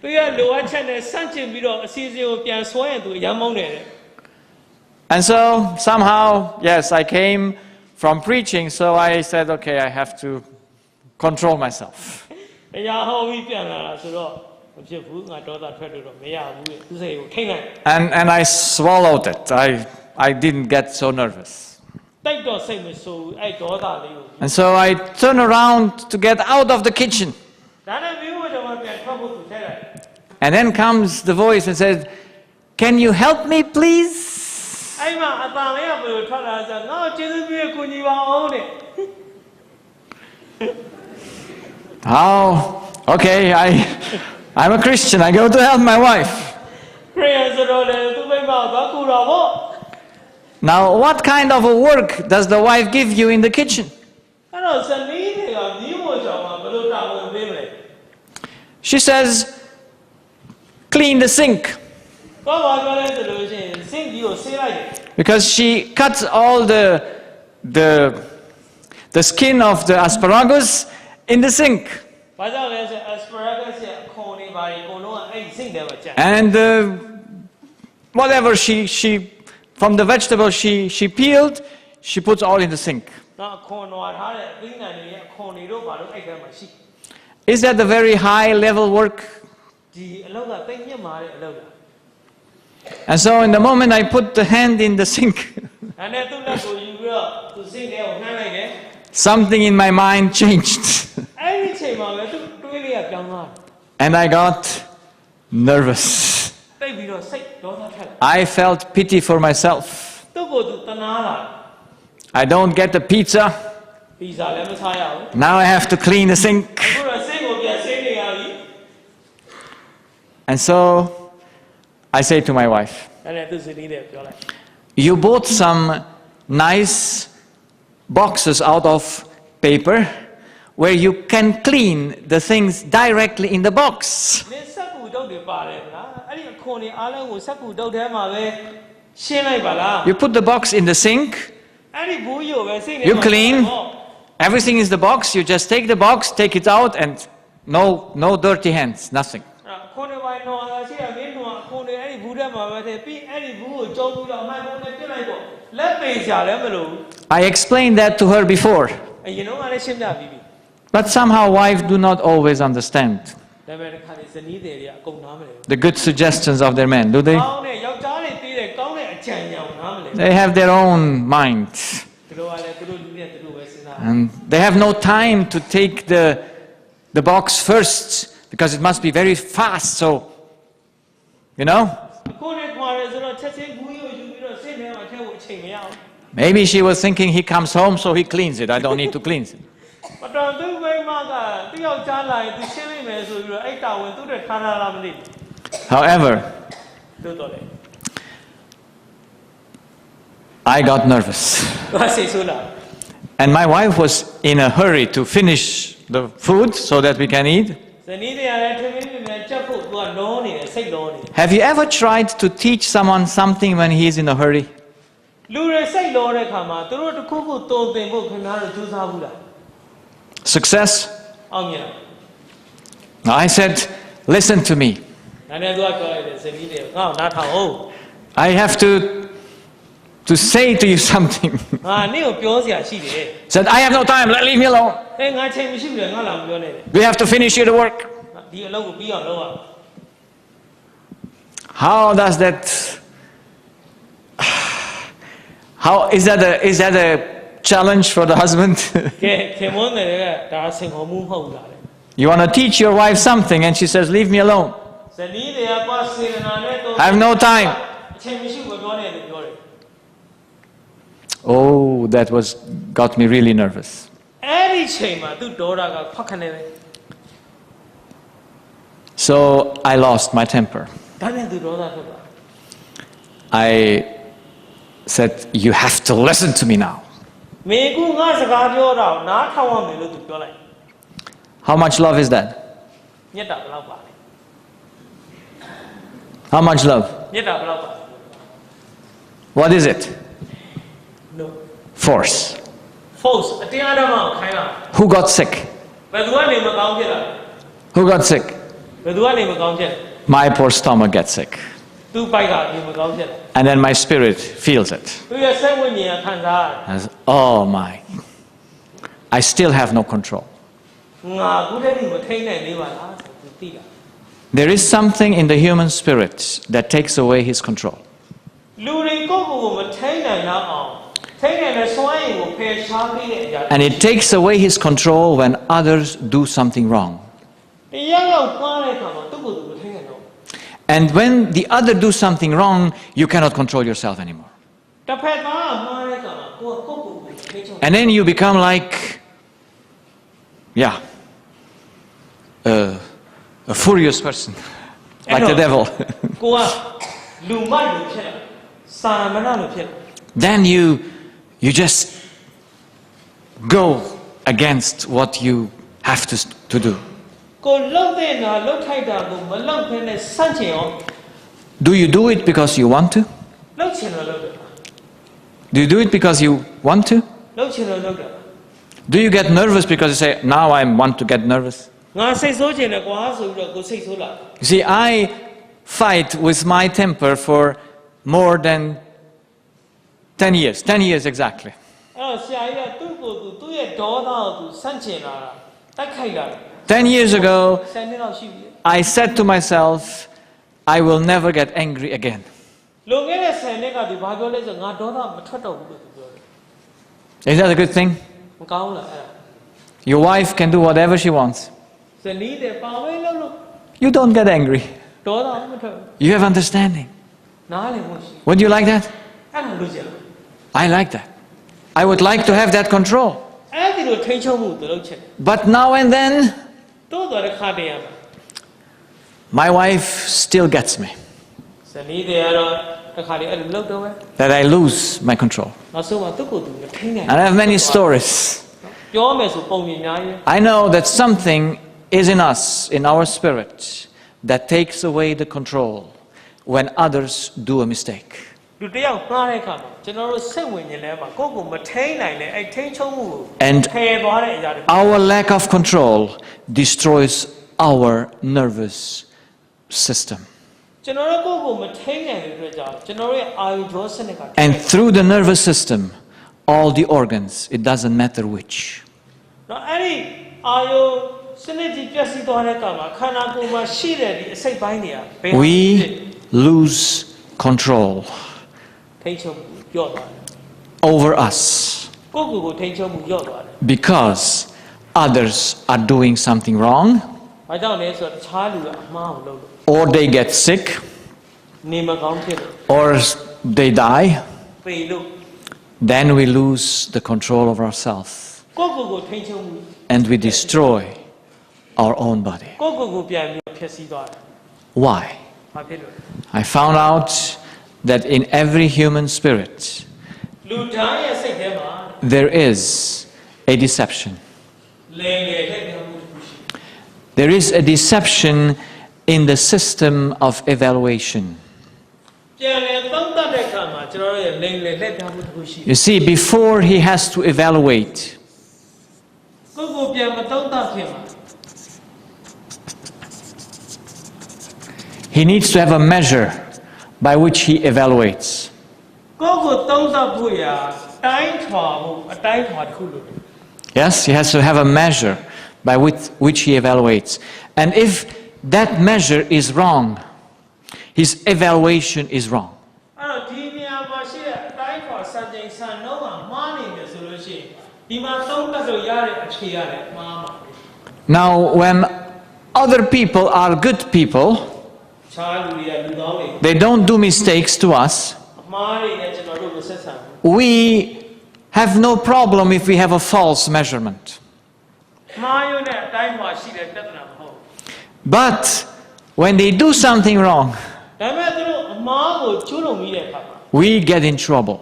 သူရဲ့လိုအပ်ချက်နဲ့ဆန့်ကျင်ပြီးတော့အစီအစဉ်ကိုပြန်ဆွဲရင်သူအယမ်းမုန်းတယ်တဲ့ And so somehow, yes, I came from preaching, so I said, okay, I have to control myself. တရားဟောပြီးပြန်လာတာဆိုတော့မဖြစ်ဘူးငါဒေါသထွက်လို့တော့မရဘူးတဲ့သူစိတ်ကိုထိတ်လိုက် And I swallowed it. I didn't get so nervous. တိတ်တော့စိတ်မဆိုးဘူးအဲ့ဒေါသလေးကို And so I turned around to get out of the kitchen. ဒါနဲ့မျိုးတော့ပြန်ထွက်ဖို့သူထဲလိုက် And then comes the voice and says, can you help me, please? အဲ့မှာအတန်လေးကဘယ်လိုထွက်လာဆိုငါ့ကိုကျေးဇူးပြုရကိုညီပါအောင်တဲ့ Oh, okay, I'm a Christian. I go to help my wife. ခရစ်ယာန်ဆိုတော့လေသူမိမသွားကူတော့ဗော Now, what kind of a work does the wife give you in the kitchen? အဲ့တော့ဇနီးတွေကမြင်းမို့ကြောင်မှာဘယ်လိုတာဝန်ပေးမလဲ She says, clean the sink. ဘာမှပြောလဲဆိုလို့ရှိရင်စင်ကြီးကိုဆေးလိုက်တယ် Because she cuts all the skin of the asparagus in the sink. ဘာကြောင့်လဲဆို asparagus ရဲ့အခွန်တွေပါအကုန်လုံးကအဲ့ဒီစင်ထဲမှာကျန် And whatever she from the vegetable she peeled, she puts all in the sink. နော်အခွန်တော်ထားတဲ့အသီးနှံတွေရဲ့အခွန်တွေတို့ဘာလို့အဲ့ထဲမှာရှိ Is that a very high level work? ဒီအလောက်ကတိတ်မြင့်မာတဲ့အလောက်လား And so in the moment I put the hand in the sink, အဲ့နဲ့သူ့လက်ကိုယူပြီးတော့သူစင်ထဲကိုနှမ်းလိုက်တယ် something in my mind changed. အဲ့ဒီအချိန်မှာပဲသူတွေးလေးကပြောင်းသွားတယ် And I got nervous. တိတ်ပြီးတော့စိတ်ဒေါသထွက်လာ I felt pity for myself. သူ့ကိုသူတနာလာ I don't get the pizza. ပီဇာလည်းမစားရဘူး Now I have to clean the sink. အခုတော့စင်ကိုပြန်ဆေးနေရပြီ And so I say to my wife, အဲ့နဲ့သူစနီးတယ်ပြောလိုက် you bought some nice boxes out of paper where you can clean the things directly in the box. နင်စက်ကူတုတ်တွေပါတယ်လားအဲ့ဒီအခွန်တွေအားလုံးကိုစက်ကူတုတ်ထဲမှာပဲရှင်းလိုက်ပါလား You put the box in the sink, အဲ့ဒီဘူးကြီးကိုပဲစိတ်နေ you clean, everything is the box, you just take the box, take it out, and no dirty hands, nothing. ခွန်တွေပိုင်းတော့အားရှိရမင်းတို့ကခွန်တွေအဲ့ဒီဘူးထဲမှာပဲထည့်ပြီးအဲ့ဒီဘူးကိုကျုံပြီးတော့အမှန်ကုန်နဲ့ပြစ်လိုက်တော့လက်ပေချာလည်းမလို့ I explained that to her before, အရင်တော့ကလည်းရှင်းပြပြီးပြီ but somehow wives do not always understand ဒါပေမဲ့တစ်ခါလေဇနီးတွေကအကုန်နားမလဲ the good suggestions of their men, do they? ကောင်းတဲ့ယောက်ျားတွေတီးတယ်ကောင်းတဲ့အကြံဉာဏ်နားမလဲ They have their own mind, သူတို့ကလည်းသူတို့လူနဲ့သူတို့ပဲစဉ်းစား and they have no time to take the box first, because it must be very fast, so, you know? ကိုယ်နဲ့ခွာရဲဆိုတော့ချက်ချင်းဘူးကြီးကိုယူပြီးတော့စိတ်ထဲမှာထည့်ဖို့အချိန်မရဘူး Maybe she was thinking he comes home, so he cleans it. I don't need to clean it. ပတော်သူမိမကသူယောက်ျားလာရင်သူရှင်းလိုက်မယ်ဆိုပြီးတော့အဲ့တာဝန်သူ့တဲ့ထားလာလားမသိဘူး However, တို့တော့လေ I got nervous. ဘာစိတ်ဆိုးလာ And my wife was in a hurry to finish the food so that we can eat. ဇနီးတွေကလည်းထမင်းပြင်းချက်ဖို့သူကလုံးနေတယ်စိတ်လုံးနေတယ် Have you ever tried to teach someone something when he is in a hurry? လူတွေစိတ်လုံးတဲ့ခါမှာသူတို့တစ်ခုခုတုံသင်ဖို့ခင်ဗျားတို့ကြိုးစားဘူးလား Success? အောင်မြင် I said, listen to me. နားနဲ့သူကပြောလိုက်တယ်ဇနီးတွေငါ့ကိုနားထောင်အောင် I have to to say to you something. ငါနင့်ကိုပြောစရာရှိတယ် Said, I have no time, leave me alone. ငါချိန်မရှိဘူးလေငါလာမပြောနဲ့ We have to finish your work. ဒီအလုပ်ကိုပြီးအောင်လုပ်ရ How does that, how, is that a challenge for the husband? ကဲခင်မွန်းတယ်ကဒါဆင်ခေါ်မှုမဟုတ်ဘူးလား You want to teach your wife something and she says, leave me alone. ဇနီးတွေကကွာစေတနာနဲ့တော့ I have no time. အချိန်မရှိဘူးပြောနေတယ်ပြောတယ် Oh, that got me really nervous. အဲ့ဒီချိန်မှာသူ့ဒေါတာကဖတ်ခနေပဲ So I lost my temper. ဒါနဲ့သူဒေါတာထွက်သွား I said, you have to listen to me now. မင်းကငါစကားပြောတာကိုနားထောင်ရမယ်လို့သူပြောလိုက် How much love is that? မြတ်တာဘယ်လောက်ပါလဲ How much love? မြတ်တာဘယ်လောက်ပါလဲ What is it? no Force. false အတရားဓမ္မကိုခိုင်းတာ Who got sick? ဘယ်သူကနေမကောင်းဖြစ်တာ Who got sick? ဘယ်သူကနေမကောင်းဖြစ် My poor stomach gets sick. သူ့ပိုက်ကဒီမကောင်းဖြစ်တာ And then my spirit feels it. သူရဲ့စိတ်ဝိညာဉ်ကခံစားရတယ် As, oh my. I still have no control. ငါအခုတည်းကမထိန်းနိုင်သေးပါလားဆိုသူသိတာ There is something in the human spirit that takes away his control. လူတွေကိုယ့်ကိုယ်ကိုမထိန်းနိုင်တော့အောင်ထိန်းနိုင်တဲ့စွမ်းရည်ကိုဖယ်ရှားပေးတဲ့အရာ And it takes away his control when others do something wrong. တရားရောက်သွားတဲ့အခါမှာသူ့ကိုယ်သူမထိန်းနိုင်တော့ And when the other do something wrong, you cannot control yourself anymore. တစ်ဖက်သားကမှားတဲ့အခါမှာကိုယ်ကိုယ်ကိုထိန်းချုပ် And then you become like, yeah, a furious person, like the devil. ကိုကလူမိုက်လို့ဖြစ်တယ်စာမဏလို့ဖြစ်တယ် Then you just go against what you have to do. ကိုလှုပ်တဲ့နာလှုပ်ထိုက်တာကိုမလှုပ်ဖ ೇನೆ စန့်ချင်အောင် Do you do it because you want to? လှုပ်ချင်တော့လှုပ်တယ် Do you do it because you want to? လှုပ်ချင်တော့လှုပ်တယ် Do you get nervous because you say, now I want to get nervous? ငါစိတ်ဆိုးချင်တယ်ကွာဆိုပြီးတော့ကိုစိတ်ဆိုးလာ You see, I fight with my temper for more than 10 years. 10 years exactly. အဲ့တော့ဆရာကြီးကသူ့ကိုယ်သူ့ရဲ့ဒေါသကိုသူစန့်ချင်လာတာတိုက်ခိုက်လာတယ် 10 years ago, ဆယ်နှစ်လောက်ရှိပြီ I said to myself, I will never get angry again. လွန်ခဲ့တဲ့ဆယ်နှစ်ကသူဘာပြောလဲဆိုငါဒေါသမထွက်တော့ဘူးလို့သူပြောတယ် Is that a good thing? မကောင်းလားအဲ့ဒါ Your wife can do whatever she wants. ဇနီးတယ်ပါဝဲလို့လို့ You don't get angry. ဒေါသမထွက်ဘူး You have understanding. နားလည်မှုရှိ Would you like that? အဲ့ဒါလို့ကျင် I like that. I would like to have that control. အဲ့ဒီလိုထိန်းချုပ်မှုသူလုပ်ချင်တယ် But now and then, တိုးတော်တဲ့ခါတည်းရမှာ my wife still gets me. ဇနီးတယ်ကတော့တစ်ခါတည်းအဲ့လိုလုပ်တော့ပဲ That I lose my control. နောက်ဆုံးမှသူ့ကိုယ်သူမထိန်းနိုင် And I have many stories. ပြောမယ်ဆိုပုံမြင်များကြီး I know that something is in us, in our spirit, that takes away the control when others do a mistake. လူတစ်ယောက်မှားတဲ့အခါမှာကျွန်တော်တို့စိတ်ဝင်နေလဲမှာကိုယ့်ကိုမထိန်းနိုင်တဲ့အဲ့ထိန်းချုပ်မှုကို And ဖယ်သွားတဲ့အရာတွေ our lack of control destroys our nervous system. ကျွန်တော်တို့ကိုယ့်ကိုမထိန်းနိုင်တဲ့အတွက်ကြောင့်ကျွန်တော်တို့ရဲ့အာရုံကြောစနစ်က And through the nervous system, all the organs, it doesn't matter which. နော်အဲ့ဒီအာရုံစနစ်ကြီးပြည့်စည်သွားတဲ့အခါမှာခန္ဓာကိုယ်မှာရှိတဲ့ဒီအစိတ်ပိုင်းတွေကဘယ်ဟာ We lose control ထိန်းချုပ်မှုညော့သွားတယ် over us ကိုယ့်ကိုယ်ကိုထိန်းချုပ်မှုညော့သွားတယ် because others are doing something wrong, ဘာကြောင့်လဲဆိုတော့တခြားလူကအမှားကိုလုပ်လို့ or they get sick, နေမကောင်းဖြစ်လို့ or they die. ပေလို့ Then we lose the control of ourselves ကိုယ့်ကိုယ်ကိုထိန်းချုပ်မှု and we destroy our own body. ကိုယ့်ကိုယ်ကိုပြန်ပြီးဖျက်ဆီးသွားတယ် Why? ဘာဖြစ်လို့ I found out that in every human spirit လူတိုင်းရဲ့စိတ်ထဲမှာ there is a deception. လေငယ်တဲ့ပြောင်းမှုတစ်ခုရှိ There is a deception in the system of evaluation. ပြန်လေသုံးသပ်တဲ့အခါမှာကျွန်တော်တို့ရဲ့လေငယ်တဲ့ပြောင်းမှုတစ်ခုရှိ You see, before he has to evaluate, ကိုယ့်ကိုပြန်မသုံးသပ်ခင်မှာ he needs to have a measure by which he evaluates. ကိုယ့်ကိုသုံးသပ်ဖို့ရာတိုင်းထွာဖို့အတိုင်းထွာတစ်ခုလို့ Yes, he has to have a measure by which he evaluates. And if that measure is wrong, his evaluation is wrong. အဲ့တော့ဒီနေရာမှာရှိတဲ့အတိုင်းထွာစံချိန်စံနှုန်းကမှားနေတယ်ဆိုလို့ရှိရင်ဒီမှာသုံးသပ်လို့ရတဲ့အဖြေရတယ်မှားမှာ Now, when other people are good people, ခြားလူတွေကလူကောင်းတွေ they don't do mistakes to us, အမှားတွေနဲ့ကျွန်တော်တို့မဆက်ဆံဘူး we have no problem if we have a false measurement. မှားရုံနဲ့အတိုင်းထွာရှိတဲ့ပြဿနာမဟုတ် But when they do something wrong, ဒါပေမဲ့သူတို့အမှားကိုကျူးလွန်ပြီးတဲ့အခါမှာ we get in trouble.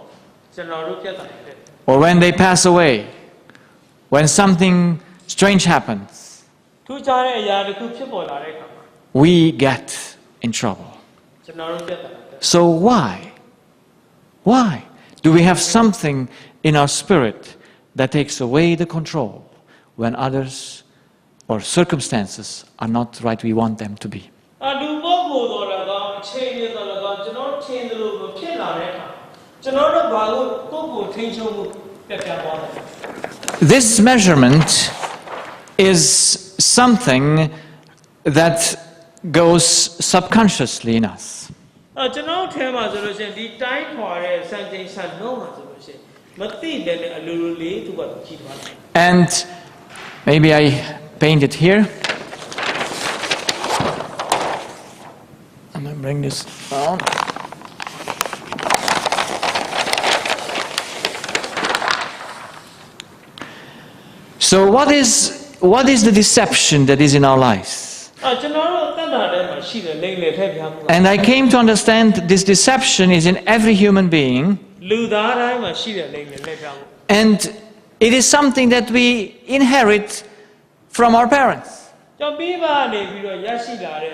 ကျွန်တော်တို့ပြဿနာဖြစ်တယ် Or when they pass away, when something strange happens, ထူးခြားတဲ့အရာတစ်ခုဖြစ်ပေါ်လာတဲ့အခါမှာ we get in trouble. ကျွန်တော်တို့ပြဿနာဖြစ်တယ် So why? Why do we have something in our spirit that takes away the control when others or circumstances are not right we want them to be? လူပုဂ္ဂိုလ်တော်လည်းကောင်းအချိန်ရတော်လည်းကောင်းကျွန်တော်ထင်တယ်လို့ဖြစ်လာတဲ့အခါကျွန်တော်တို့ဘာလို့ကိုယ့်ကိုထိန်းချုပ်မှုပြတ်ပြတ်သွားတယ် This measurement is something that goes subconsciously in us. ကျွန်တော်ထဲမှာဆိုလို့ရှိရင်ဒီတိုင်းထွာတဲ့စံချိန်စံနှုန်းမှာဆိုလို့ရှိရင်မသိတယ်နဲ့အလိုလိုလေးသူကကြည့်သွားတယ် And maybe I paint it here. I'm going to bring this down. So what is the deception that is in our lives? ကျွန်တော်တို့အသက်တာထဲမှာရှိတဲ့လိမ့်လေထက်ပြားမှု And I came to understand this deception is in every human being, လူသားတိုင်းမှာရှိတဲ့လိမ့်လေလက်ပြားမှု and it is something that we inherit from our parents. ကျွန်တော်ပြီးပါနေပြီးတော့ရရှိလာတဲ့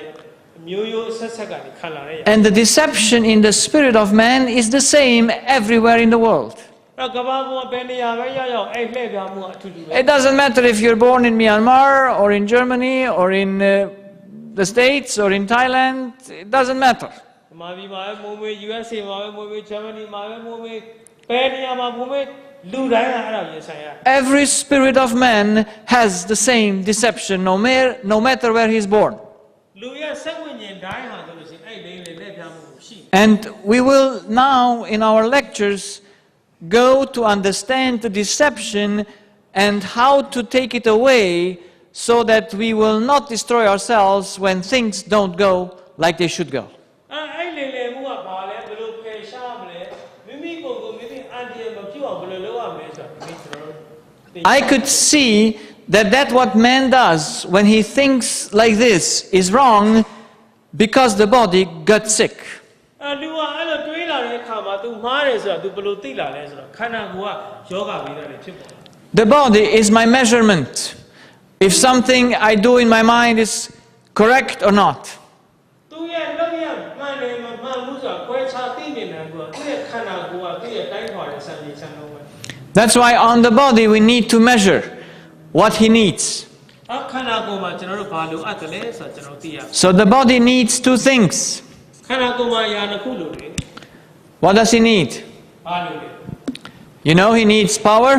အမျိုးရိုးအဆက်ဆက်ကနေခံလာရရ And the deception in the spirit of man is the same everywhere in the world. ကဘာပေါ်ဘယ်နေရာပဲရောက်ရောက်အဲ့လှည့်ပြားမှုအထူးတူပဲ It doesn't matter if you're born in Myanmar or in Germany or in the States or in Thailand, it doesn't matter. မာဘီမှာပဲမွေးမွေး USA မှာပဲမွေးမွေး Germany မှာပဲမွေးမွေးဘယ်နေရာမှာမွေးမွေးလူတိုင်းကအဲ့ဒါရင်ဆိုင်ရ Every spirit of man has the same deception no matter where he's born. လူရဲ့စိတ်ဝိညာဉ်တိုင်းဟာဆိုလို့ရှိရင်အဲ့လိမ့်လေလက်ပြားမှုကိုရှိ And we will now in our lectures go to understand the deception and how to take it away so that we will not destroy ourselves when things don't go like they should go. အဲ့လိမ့်လေမှုကဘာလဲဘယ်လိုဖယ်ရှားမလဲမိမိကိုယ်ကိုမိမိအန်တီမပြုတ်အောင်ဘယ်လိုလုပ်ရမလဲဆိုတာဒီကျွန်တော်တို့ I could see that what man does when he thinks like this is wrong because the body got sick. လူကအဲ့လိုတွေးလာတဲ့အခါမှာ तू မှားတယ်ဆိုတာ तू ဘယ်လိုသိလာလဲဆိုတော့ခန္ဓာကိုယ်ကယောဂဗေဒတွေဖြစ်ပေါ် The body is my measurement. If something I do in my mind is correct or not. သူရဲ့လုပ်ရမှန်တယ်မမှန်ဘူးဆိုတာကွဲခြားသိမြင်တယ်ကွာသူ့ရဲ့ခန္ဓာကိုယ်ကသူ့ရဲ့တိုင်းထွာတဲ့စံချိန်စံနှုန်းပဲ That's why on the body we need to measure what he needs. ခန္ဓာကိုယ်မှာကျွန်တော်တို့ဘာလိုအပ်တယ်လဲဆိုတာကျွန်တော်သိရ So the body needs two things. ခန္ဓာကိုယ်မှာယာနှစ်ခုလိုတယ် What does he need? ဘာလိုလဲ You know he needs power.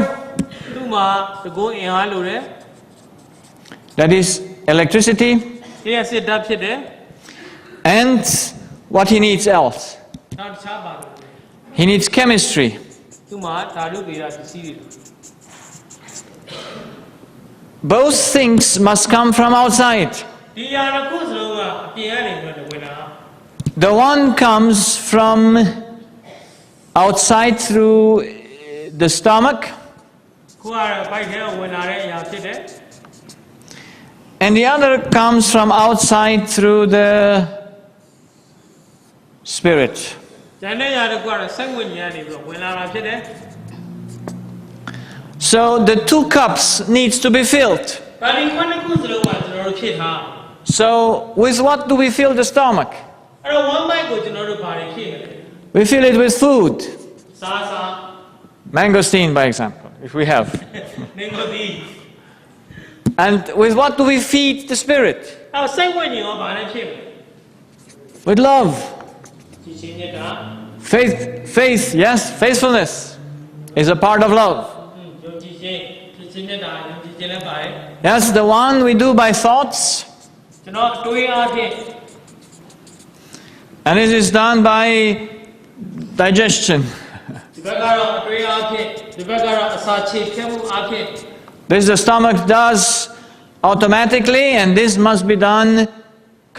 သူ့မှာတကောအင်အားလိုတယ် That is electricity. ဒီကစစ်ဓာတ်ဖြစ်တယ် And what he needs else. နောက်တစ်ခြားပါလို့ He needs chemistry. သူ့မှာဓာတုဗေဒပစ္စည်းတွေ Both things must come from outside. ဒီယာနှစ်ခုစလုံးကအပြင်ကနေဝင်လာ The one comes from outside through the stomach, ခုကတော့ဘိုက်ထဲဝင်လာတဲ့အရာဖြစ်တယ် and the other comes from outside through the spirit. ဉာဏ်နဲ့ယာတစ်ခုကတော့စိတ်ဝိညာဉ်ကနေပြီးတော့ဝင်လာတာဖြစ်တယ် So the two cups needs to be filled. ဒါဒီခုနှစ်ခုစလုံးကကျွန်တော်တို့ဖြစ်ထား So with what do we fill the stomach? အဲ့တော့ one bite ကိုကျွန်တော်တို့ဘာတွေဖြစ်လဲ We fill it with food. စားစား Mangosteen, by example, if we have. နေကိုဒီ And with what do we feed the spirit? အဲ့စိတ်ဝိညာဉ်ကဘာနဲ့ဖြစ်လဲ With love, ကြည်ချင်းမြတ်တာ Faith, yes, faithfulness is a part of love. ယုံကြည်ခြင်းဖြစ်ခြင်းနဲ့တာယုံကြည်ခြင်းလည်းပါတယ် Yes, the one we do by thoughts, ကျွန်တော်အတွေးအားဖြင့် and it is done by digestion. ဒီဘက်ကတော့အတွေးအားဖြင့်ဒီဘက်ကတော့အစာခြေဖြတ်မှုအားဖြင့် This the stomach does automatically, and this must be done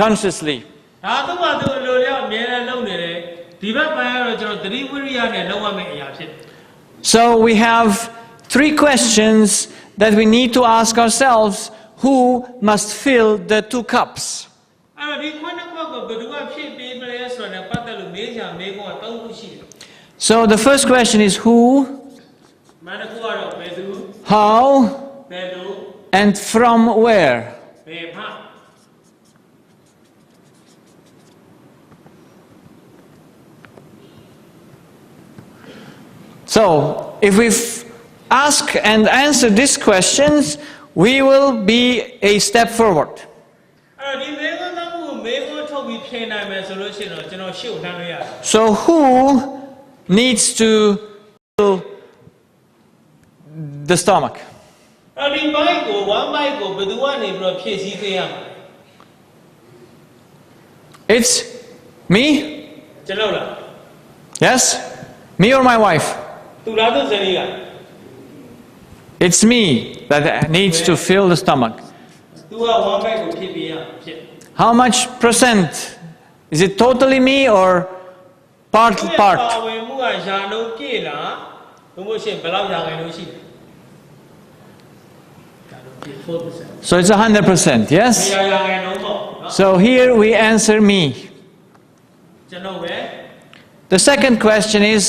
consciously. ဒါသူ့ဘာသူအလိုလျောက်အမြဲတမ်းလုပ်နေတယ်ဒီဘက်ပိုင်းကတော့ကျွန်တော်သတိဝိရိယနဲ့လုပ်ရမယ့်အရာဖြစ်တယ် So we have three questions that we need to ask ourselves: who must fill the two cups? အဲ့တော့ဒီခွန်းတစ်ခွက်ကိုဘယ်သူကဖြစ်ပေးမလဲဆိုတော့ပတ်သက်လို့မေးချင်မေးခွန်းက၃ခုရှိတယ် So the first question is who, မန်တစ်ခုကတော့ဘယ်သူ how, ဘယ်သူ and from where. ဘယ်မှ So if we ask and answer these questions, we will be a step forward. အဲ့တော့ဒီမေးခွန်းသုံးခုကိုမေးခွန်းထုတ်ပြီးဖြေနိုင်မယ်ဆိုလို့ရှိရင်တော့ကျွန်တော်ရှေ့ကိုလှမ်းလို့ရတယ် So who needs to fill the stomach? အဲ့ဒီဘိုက်ကို1ဘိုက်ကိုဘယ်သူကနေပြီးတော့ဖြည့်ဆည်းပေးရမှာလဲ It's me? ကျွန်တော်လား Yes? Me or my wife? သူလားသူဇနီးလား It's me that needs to fill the stomach. သူက1ဘိုက်ကိုဖြည့်ပေးရမှာဖြစ် How much percent? Is it totally me or part? ပါဝင်မှုကယာနှုန်းပြည့်လားဘယ်လိုရှိရင်ဘယ်လောက်ယာခိုင်နှုန်းရှိလဲ 4% So it's 100%, yes? ယာခိုင်နှုန်းပေါ့နော် So here we answer me. ကျွန်တော်ပဲ The second question is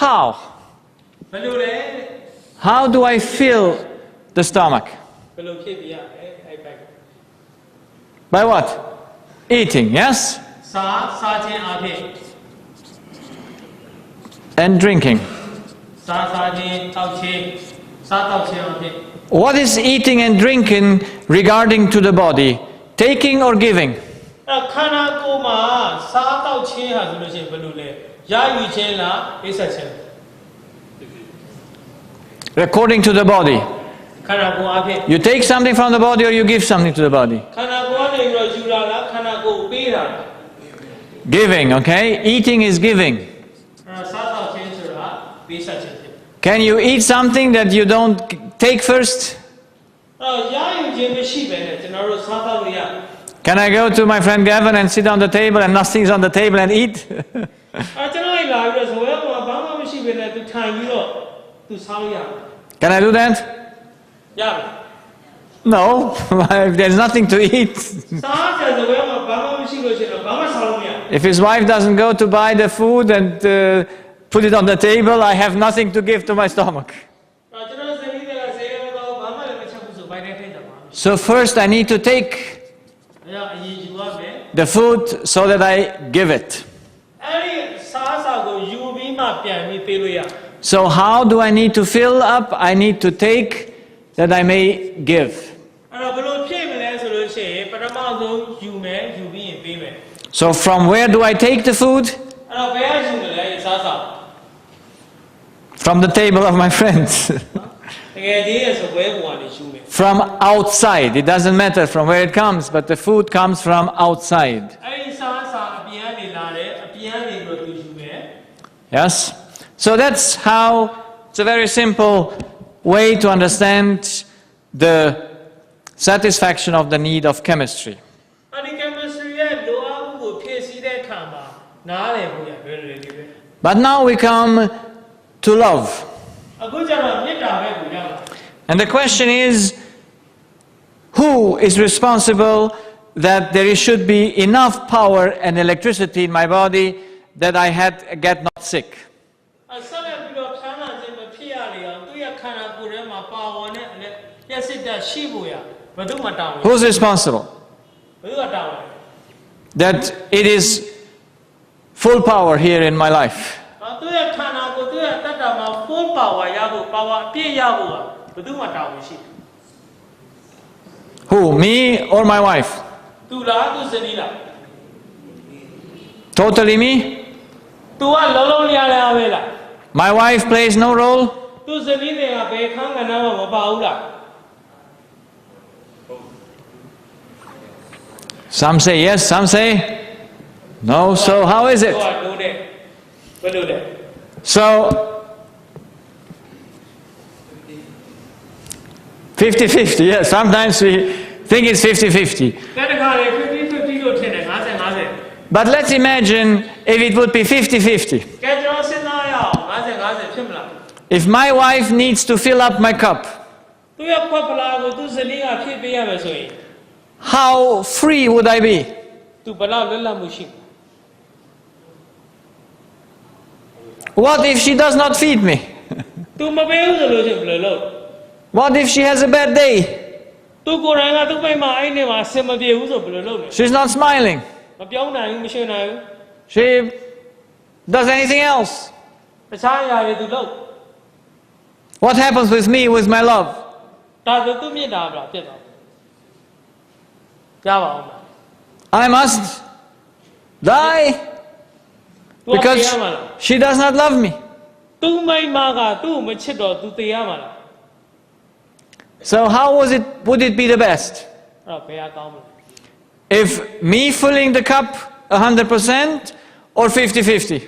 how? ဘယ်လိုလဲ How do I fill the stomach? ဘယ်လိုဖြည့်ပေးရလဲအဲ့ဘိုက်ကို By what? Eating, yes? စားခြင်းအဖြစ် And drinking. စားခြင်းတောက်ခြင်းစားတောက်ခြင်းအဖြစ် What is eating and drinking regarding to the body? Taking or giving? အဲ့ခန္ဓာကိုယ်မှာစားတောက်ခြင်းဟာဆိုလို့ရှိရင်ဘယ်လိုလဲရယူခြင်းလားအိပ်ဆက်ခြင်း According to the body. ခန္ဓာကိုယ်အဖြစ် You take something from the body or you give something to the body? ခန္ဓာကိုယ်ကနေပြီးတော့ယူလာလားခန္ဓာကိုယ်ပေးတာ Giving, okay? Eating is giving. အဲ့စားတောက်ခြင်းဆိုတာပေးဆက်ခြင်းဖြစ် Can you eat something that you don't take first? အဲ့ရယူခြင်းမရှိဘဲနဲ့ကျွန်တော်တို့စားတောက်လို့ရ Can I go to my friend Gavin and sit on the table and nothing's on the table and eat? အဲ့ကျွန်တော်လာပြီးတော့ဇဝဲမှာဘာမှမရှိဘဲနဲ့သူထိုင်ပြီးတော့သူစားလို့ရ Can I do that? ရပါ No, if there's nothing to eat. စားကြဇဝဲမှာဘာမှမရှိလို့ရှိရင်တော့ဘာမှစားလို့မရ If his wife doesn't go to buy the food and put it on the table, I have nothing to give to my stomach. အဲ့ကျွန်တော်ဇနီးတွေကဈေးရဲတော့ဘာမှလည်းမချက်ဘူးဆိုဘိုင်ထဲထိတ်တာပါ So first I need to take အဲ့အရင်ယူရမယ် the food so that I give it. အဲ့ဒီစားစာကိုယူပြီးမှပြန်ပြီးပေးလို့ရ So how do I need to fill up? I need to take that I may give. အဲ့တော့ဘယ်လိုဖြည့်မလဲဆိုလို့ရှိရင်ပထမဆုံးယူမယ်ယူပြီးရင်ပေးမယ် So from where do I take the food? အဲ့တော့ဘယ်ကယူမလဲစားစာ From the table of my friends. တကယ်ကြီးရဲ့စပွဲပေါ်ကနေယူမယ် From outside. It doesn't matter from where it comes, but the food comes from outside. အဲ့ဒီစားစာအပြင်ကနေလာတယ်အပြင်ကနေပြီးတော့သူယူမယ် Yes? So that's how, it's a very simple way to understand the satisfaction of the need of chemistry. အဲ့ဒီ chemistry ရဲ့လိုအပ်မှုကိုဖြည့်ဆည်းတဲ့အခါမှာနားလည်ဖို့ရလွယ်လွယ်လေးပဲ But now we come to love. အခုကျတော့မေတ္တာပဲကိုရမှာ And the question is, who is responsible that there should be enough power and electricity in my body that I get not sick? ဆက်လက်ပြီးတော့ဖျားနာခြင်းမဖြစ်ရလေအောင်သူ့ရဲ့ခန္ဓာကိုယ်ထဲမှာပါဝင်တဲ့လျှက်စစ်တဲ့ရှိဖို့ရဘယ်သူမှတောင်းဘူး Who's responsible? ဘယ်သူကတောင်းလဲ That it is full power here in my life. သူ့ရဲ့ခန္ဓာကိုယ်သူ့ရဲ့တတ္တမှာ full power ရဖို့ power အပြည့်ရဖို့ဘယ်သူမှတောင်းမရှိ Who? Me or my wife? သူလားသူဇနီးလား Totally me? तू आ लोलो लिया ले आवेला My wife plays no role. तू जनी ने का बे खान करना वो बाउला Some say yes, some say no. So how is it? So 50-50, yes. Sometimes we think it's 50-50. But let's imagine if it would be 50-50. If my wife needs to fill up my cup, how free would I be? What if she does not feed me? What if she has a bad day? She's not smiling. She does anything else. What happens with me, with my love? I must die because she does not love me. So how would it be the best? If me filling the cup 100% or 50-50?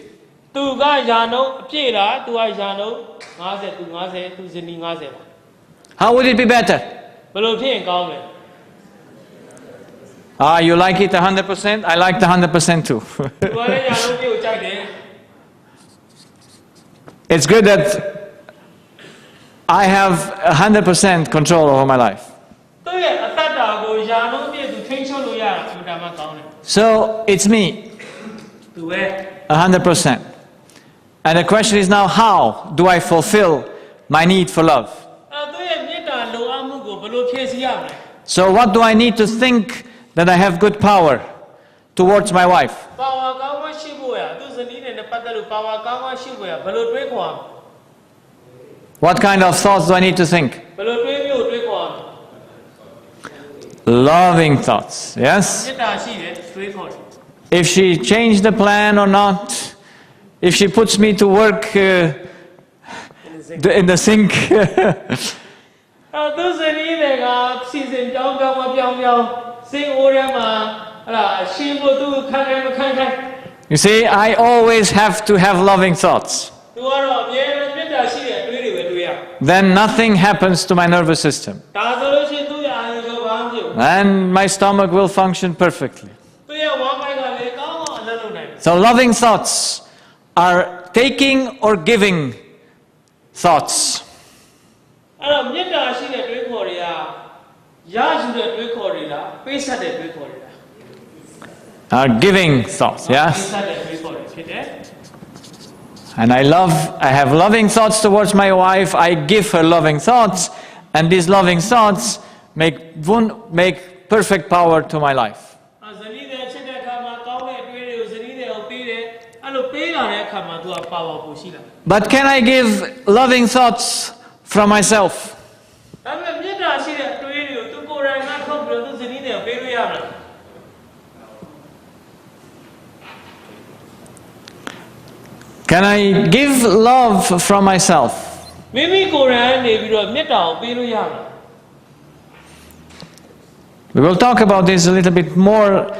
How would it be better? Ah, you like it 100%? I like the 100% too. It's good that I have 100% control over my life. So it's me, 100%. And the question is now, how do I fulfill my need for love? So what do I need to think that I have good power towards my wife? What kind of thoughts do I need to think? Loving thoughts, yes? If she changed the plan or not, if she puts me to work in the sink, you see, I always have to have loving thoughts. Then nothing happens to my nervous system. And my stomach will function perfectly. So loving thoughts are taking or giving thoughts. Are giving thoughts, yes? And I have loving thoughts towards my wife, I give her loving thoughts, and these loving thoughts make perfect power to my life. But can I give loving thoughts from myself? Can I give love from myself? We will talk about this a little bit more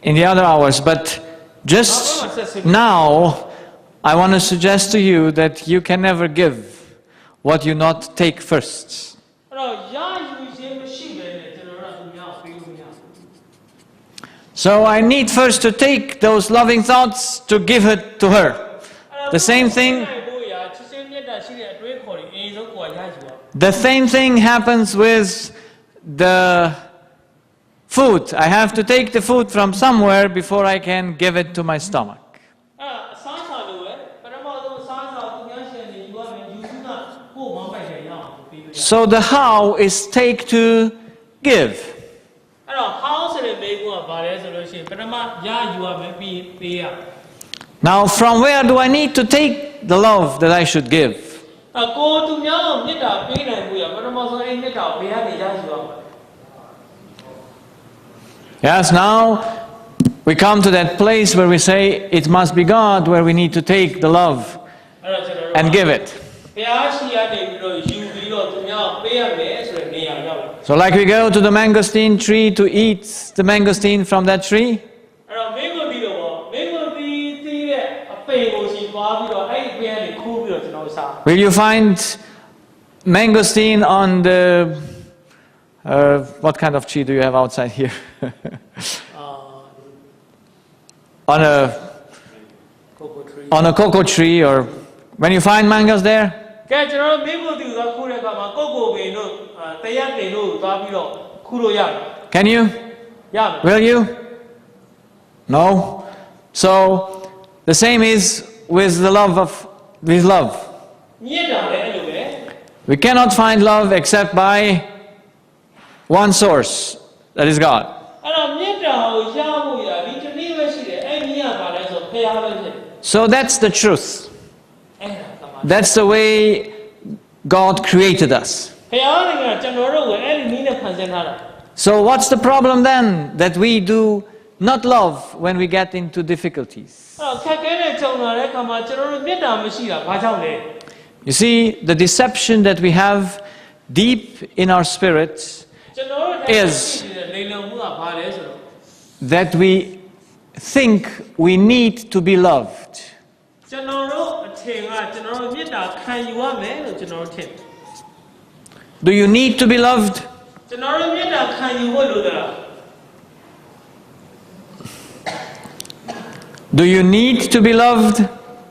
in the other hours, but just now I want to suggest to you that you can never give what you not take first. So I need first to take those loving thoughts to give it to her. The same thing happens with the food. I have to take the food from somewhere before I can give it to my stomach. So the how is take to give. Now, from where do I need to take the love that I should give? Yes, now we come to that place where we say it must be God, where we need to take the love အဲ့တော့ကျွန်တော်တို့ and give it. ဘုရားရှိခိုးနေပြီးတော့ယူပြီးတော့သူများပေးရမယ်ဆိုတဲ့နေရာရောက်လာ So like we go to the mangosteen tree to eat the mangosteen from that tree, အဲ့တော့မင်းကိုပြီးတော့မင်းကိုပြီးသေးတဲ့အပေကိုစီသွားပြီးတော့အဲ့ဒီအပေကနေခူးပြီးတော့ကျွန်တော်စား will you find mangosteen on the what kind of tree do you have outside here? on a ကိုကိုထရီ on a cocoa tree, or when you find mangoes there, ကဲကျွန်တော်တို့မင်းကိုတူသွားခူးတဲ့အခါမှာကိုကိုပင်တို့တရက်ပင်တို့သွားပြီးတော့ခူးလို့ရတယ် can you? ရမယ် Will you? No. So the same is with the love with love. မြင့်တာလည်းအဲ့လိုပဲ We cannot find love except by one source, that is God. အဲ့တော့မြင့်တာကိုရဖို့ရဒီတစ်နည်းပဲရှိတယ်အဲ့မြင့်ရပါလဲဆိုဖရားပဲဖြစ်တယ် So that's the truth. အဲ့ဒါကမှ That's the way God created us. ဖရားကကျွန်တော်တို့ကိုအဲ့ဒီနည်းနဲ့ဖန်ဆင်းထားတာ So what's the problem then that we do not love when we get into difficulties? အဲ့တော့ခက်ခဲတဲ့ကြုံလာတဲ့အခါမှာကျွန်တော်တို့မြင့်တာမရှိတာဘာကြောင့်လဲ You see, the deception that we have deep in our spirit ကျွန်တော်တို့ is တဲ့လိမ်လည်မှုကဘာလဲဆိုတော့ that we think we need to be loved. ကျွန်တော်တို့အထင်ကကျွန်တော်တို့မြင့်တာခံယူရမယ်လို့ကျွန်တော်တို့ထင် Do you need to be loved? ကျွန်တော်တို့မြင့်တာခံယူဖို့လိုသလား Do you need to be loved?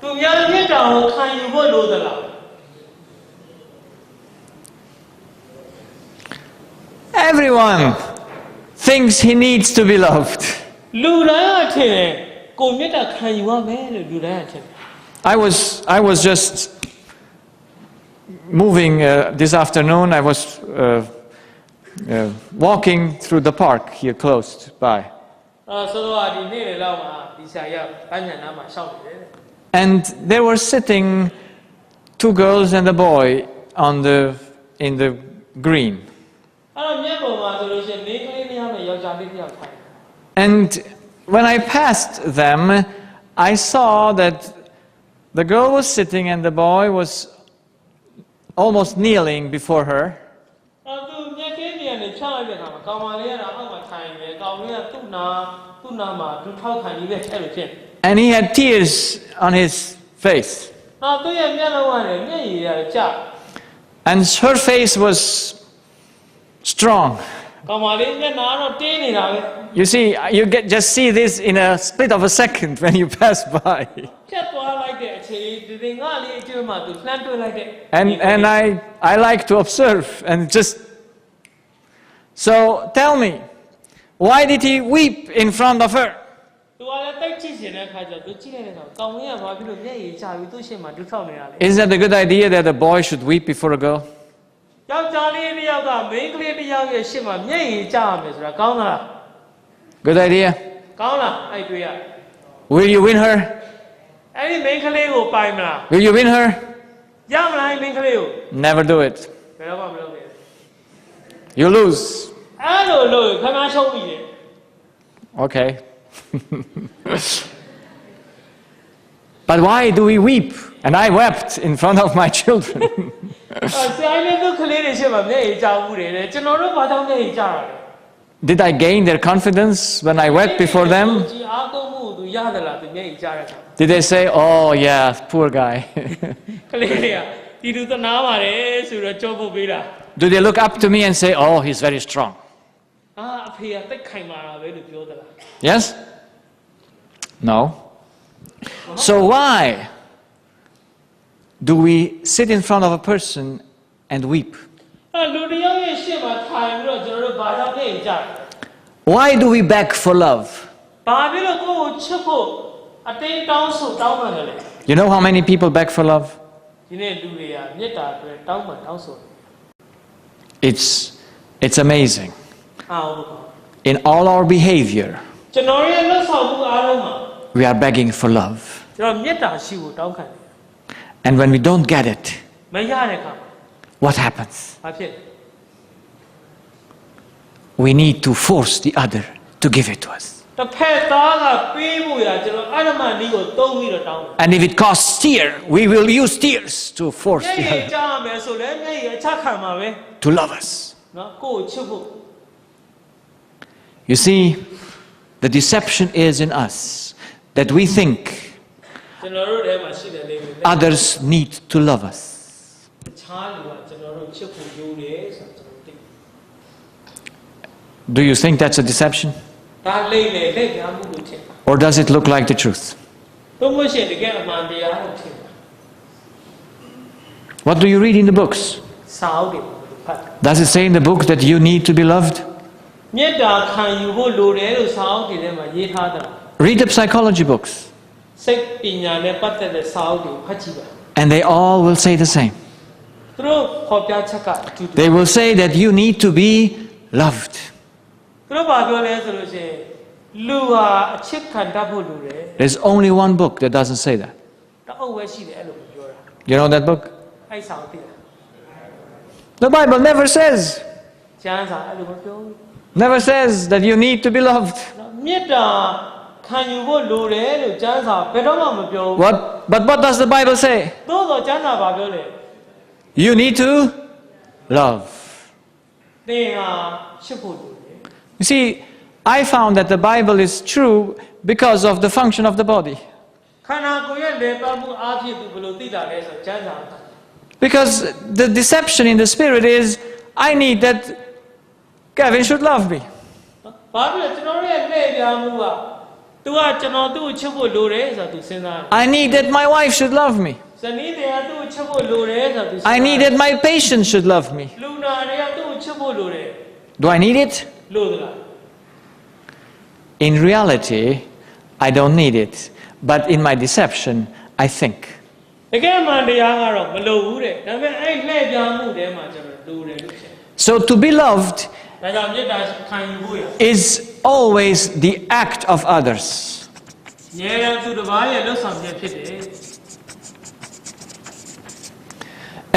သူများမြင့်တာကိုခံယူဖို့လိုသလား Everyone thinks he needs to be loved. လူတိုင်းအထင်တယ်ကိုမြင့်တာခံယူရမယ်လို့လူတိုင်းအထင်တယ် I was just moving this afternoon. I was walking through the park here close by. ဆိုတော့ဒီနေ့လေလောက်မှာဒီဆရာရောက်တိုင်းညနားမှာရှောက်နေတယ်တဲ့ And there were sitting two girls and a boy in the green. အဲ့တော့မြတ်ပေါ်မှာဆိုလို့ရှိရင်မိန်းကလေးတစ်ယောက်နဲ့ယောက်ျားလေးတစ်ယောက်ထိုင်တယ် And when I passed them, I saw that the girl was sitting and the boy was almost kneeling before her. အဲ့သူမြတ်ကလေးမြန်နေချလိုက်တဲ့အခါမှာကောင်မလေးကတော့အောက်မှာထိုင်နေတယ်ကောင်လေးကသူ့နာမှာသူထောက်ခံကြီးပဲအဲ့လိုဖြစ် And he had tears on his face. နောက်သူ့ရဲ့မျက်လုံးကလည်းမျက်ရည်ရတယ်ကြာ And her face was strong. ကောင်မလေးမျက်နှာကတော့တင်းနေတာပဲ You see, just see this in a split of a second when you pass by. ဖြတ်သွားလိုက်တဲ့အချိန်ဒီငါလေးအကျွမ်းမှာသူလှမ်းတွေ့လိုက်တဲ့ And I like to observe and just... So tell me, why did he weep in front of her? သူကလည်းတိတ်ကြည့်နေတဲ့အခါကျသူကြည့်လိုက်တဲ့အခါကောင်လေးကဘာဖြစ်လို့မျက်ရည်ကျပြီးသူ့ရှေ့မှာဒုထောက်နေတာလဲ Isn't that a good idea that a boy should weep before a girl? ယောက်ျားလေးတစ်ယောက်ကမိန်းကလေးတစ်ယောက်ရဲ့ရှေ့မှာမျက်ရည်ကျရမယ်ဆိုတာကောင်းသလား Good idea. ကောင်းလားအဲ့တွေ့ရ Will you win her? အဲ့ဒီမိန်းကလေးကိုပိုင်မလား Will you win her? ရမလားမိန်းကလေးကို Never do it. ဘယ်တော့မှမလုပ်ဘူး You lose. အဲ့လိုလို့ခဏရှုံးပြီလေ Okay. But why do we weep? And I wept in front of my children. ဆရာလေးတို့ကလေးတွေရှေ့မှာမျက်ရည်ကျမှုတွေလေကျွန်တော်တို့ဘာကြောင့်မျက်ရည်ကျတာလဲ Did I gain their confidence when I wept before them? ဒီအားကိုးမှုသူရသလားသူမျက်ရည်ကျတဲ့အခါ Did they say, oh yeah, poor guy? ကလေးတွေကဒီလူသနာပါတယ်ဆိုတော့ကြောက်ဖို့ပေးတာ Do they look up to me and say, oh, he's very strong? အဖေကတိတ်ခိုင်မာတာပဲလို့ပြောသလား Yes? No. So why do we sit in front of a person and weep? လူတစ်ယောက်ရဲ့ရှေ့မှာထိုင်ပြီးတော့ကျွန်တော်တို့ဘာသာပြင်ကြတယ် Why do we beg for love? ဘာဖြစ်လို့ကိုယ့်ကိုချစ်ဖို့အတင်းတောင်းဆိုတောင်းပန်တယ်လဲ You know how many people beg for love? ဒီနေ့လူတွေကမေတ္တာအတွက်တောင်းပန်တောင်းဆိုတယ် It's amazing. ဟုတ်ကဲ့ In all our behavior, ကျွန်တော်ရဲ့လက်ဆောင်မှုအားလုံးမှာ we are begging for love. ကျွန်တော်မေတ္တာရှိဖို့တောင်းခံတယ် And when we don't get it, မရတဲ့အခါ what happens? ဘာဖြစ် We need to force the other to give it to us. တစ်ဖက်သားကပေးဖို့ရကျွန်တော်အရမန်နီးကိုသုံးပြီးတော့တောင်းတယ် And if it costs tear, we will use tears to force မျက်ရည် the ကြားရမယ်ဆိုလည်းမျက်ရည်အချခံမှာပဲ to love us. နော်ကိုယ့်ကိုချစ်ဖို့ You see, the deception is in us that we think ကျွန်တော်တို့ထဲမှာရှိတယ်လေပဲ others need to love us. ခြားလူကကျွန်တော်တို့ချစ်ဖို့ယူတယ်ဆိုတော့ကျွန်တော်သိ Do you think that's a deception? ဒါလိမ့်လေလက်ပြမှုလို့ထင်တာ Or does it look like the truth? သို့မဟုတ်ရှင်တကယ်အမှန်တရားလို့ထင်တာ What do you read in the books? စာအုပ်တွေဖတ် Does it say in the book that you need to be loved? မေတ္တာခံယူဖို့လိုတယ်လို့စာအုပ်တွေထဲမှာရေးထားတာ Read the psychology books, စိတ်ပညာနဲ့ပတ်သက်တဲ့စာအုပ်တွေဖတ်ကြည့်ပါ and they all will say the same. သူတို့ခေါ်ပြချက်ကအတူတူ They will say that you need to be loved. သူတို့ဘာပြောလဲဆိုလို့ရှိရင်လူဟာအချစ်ခံတတ်ဖို့လိုတယ် There's only one book that doesn't say that. တအုပ်ပဲရှိတယ်အဲ့လိုပြောတာ You know that book? အဲ့စာအုပ်သိလား The Bible never says, ကျမ်းစာအဲ့လိုမပြောဘူး never says that you need to be loved. နော်မေတ္တာခံယူဖို့လိုတယ်လို့ကျမ်းစာဘယ်တော့မှမပြောဘူး But what does the Bible say? သို့တော့ကျမ်းစာဘာပြောလဲ You need to love. သင်ဟာချစ်ဖို့လိုတယ် You see, I found that the Bible is true because of the function of the body. ခန္ဓာကိုယ်ရဲ့လေပတ်မှုအားဖြင့်သူဘယ်လိုသိတာလဲဆိုကျမ်းစာက Because the deception in the spirit is, I need that Kevin should love me. ဘာဖြစ်လဲကျွန်တော်ရဲ့လက်ပြမှုကသူကကျွန်တော်သူ့ကိုချစ်ဖို့လိုတယ်ဆိုတော့သူစဉ်းစားတယ် I need that my wife should love me. ဇနီးတွေကသူ့ကိုချစ်ဖို့လိုတယ်ဆိုတော့သူစဉ်းစား I need that my patient should love me. လူနာတွေကသူ့ကိုချစ်ဖို့လိုတယ် Do I need it? လို့သလား In reality, I don't need it. But in my deception, I think. တကယ်မှန်တရားကတော့မလိုဘူးတဲ့ဒါပေမဲ့အဲ့လှည့်ပြားမှုထဲမှာကျွန်တော်လိုတယ်လို့ဖြစ် So to be loved ဒါကြောင့်မေတ္တာခံယူဖို့ရ is always the act of others. ရဲရသူတစ်ပါးရဲ့လှုပ်ဆောင်ချက်ဖြစ်တယ်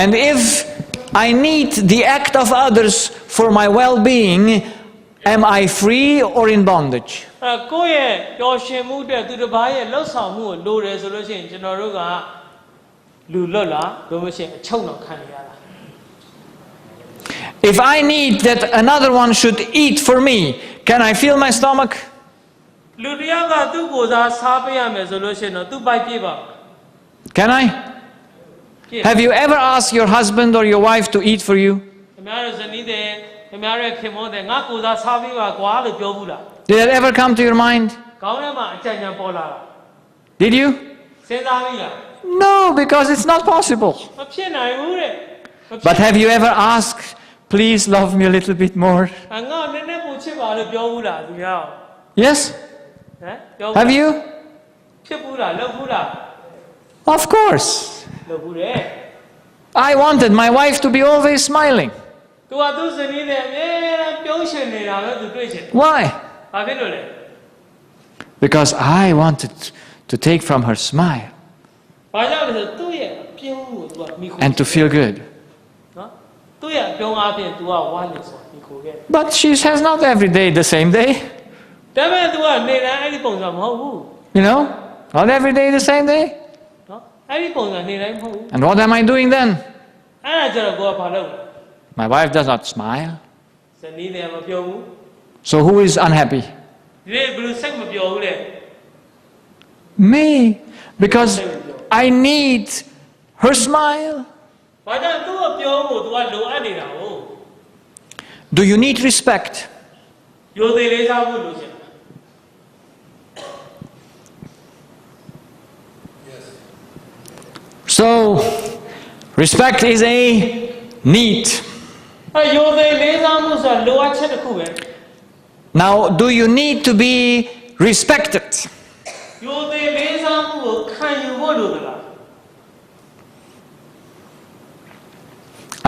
And if I need the act of others for my well-being, am I free or in bondage? ကိုယ့်ရဲ့ပျော်ရွှင်မှုတဲ့သူတစ်ပါးရဲ့လှုပ်ဆောင်မှုကိုလိုတယ်ဆိုလို့ရှိရင်ကျွန်တော်တို့ကလူလွတ်လားလို့မရှိရင်အချုပ်တော့ခံရတာ If I need that another one should eat for me, can I feel my stomach? လူတစ်ယောက်ကသူ့ကိုယ်စားစားပေးရမယ်ဆိုလို့ရှိရင်တော့သူ့ပိုက်ပြေးပါ Can I? ပြေး Have you ever asked your husband or your wife to eat for you? ခင်ဗျားတို့ဇနီးတဲ့ခင်ဗျားရဲ့ခင်မောတဲ့ငါကိုယ်စားစားပေးပါကွာလို့ပြောဘူးလား Did that ever come to your mind? ခေါင်းထဲမှာအကြံဉာဏ်ပေါ်လာတာ Did you? စဉ်းစားပြီလား No, because it's not possible. မဖြစ်နိုင်ဘူးတဲ့မဖြစ် But have you ever asked, please love me a little bit more? ငါနည်းနည်းပိုချစ်ပါလို့ပြောဘူးလားသူများ Yes? ဟမ်ပြော Have you? ဖြစ်ဘူးလားလုပ်ဘူးလား Of course. လုပ်ဘူးတဲ့ I wanted my wife to be always smiling. သူကသူ့ဇနီးနဲ့အမြဲတမ်းပြုံးရှင်နေတာပဲသူတွေ့ချင်တယ် Why? ဘာဖြစ်လို့လဲ Because I wanted to take from her smile ဘာကြောင့်လဲဆိုသူ့ရဲ့အပြုံးကိုသူကမိခိုး and to feel good. နော်သူ့ရဲ့အပြုံးအားဖြင့်သူကဝမ်းနေဆိုမိခိုးခဲ့ But she has not every day the same day. ဒါပေမဲ့သူကနေတိုင်းအဲ့ဒီပုံစံမဟုတ်ဘူး You know? Not every day the same day. နော်အဲ့ဒီပုံစံနေတိုင်းမဟုတ်ဘူး And what am I doing then? အဲ့ဒါကျတော့ကိုကဘာလုပ်လဲ My wife does not smile. ဇနီးလည်းမပြောဘူး So who is unhappy? ဒီနေ့ဘယ်လိုစိတ်မပြောဘူးလဲ Me. Because I need her smile. ဘာကြောင့်သူ့အပြုံးကိုသူကလိုအပ်နေတာဟုတ် Do you need respect? ယိုသေးလေးစားဖို့လိုချင်တယ် So, respect is a need. ယိုသေးလေးစားမှုဆိုတာလိုအပ်ချက်တစ်ခုပဲ Now, do you need to be respected? ယိုသေးလေးစားမှုကိုခံယူဖို့လိုသလား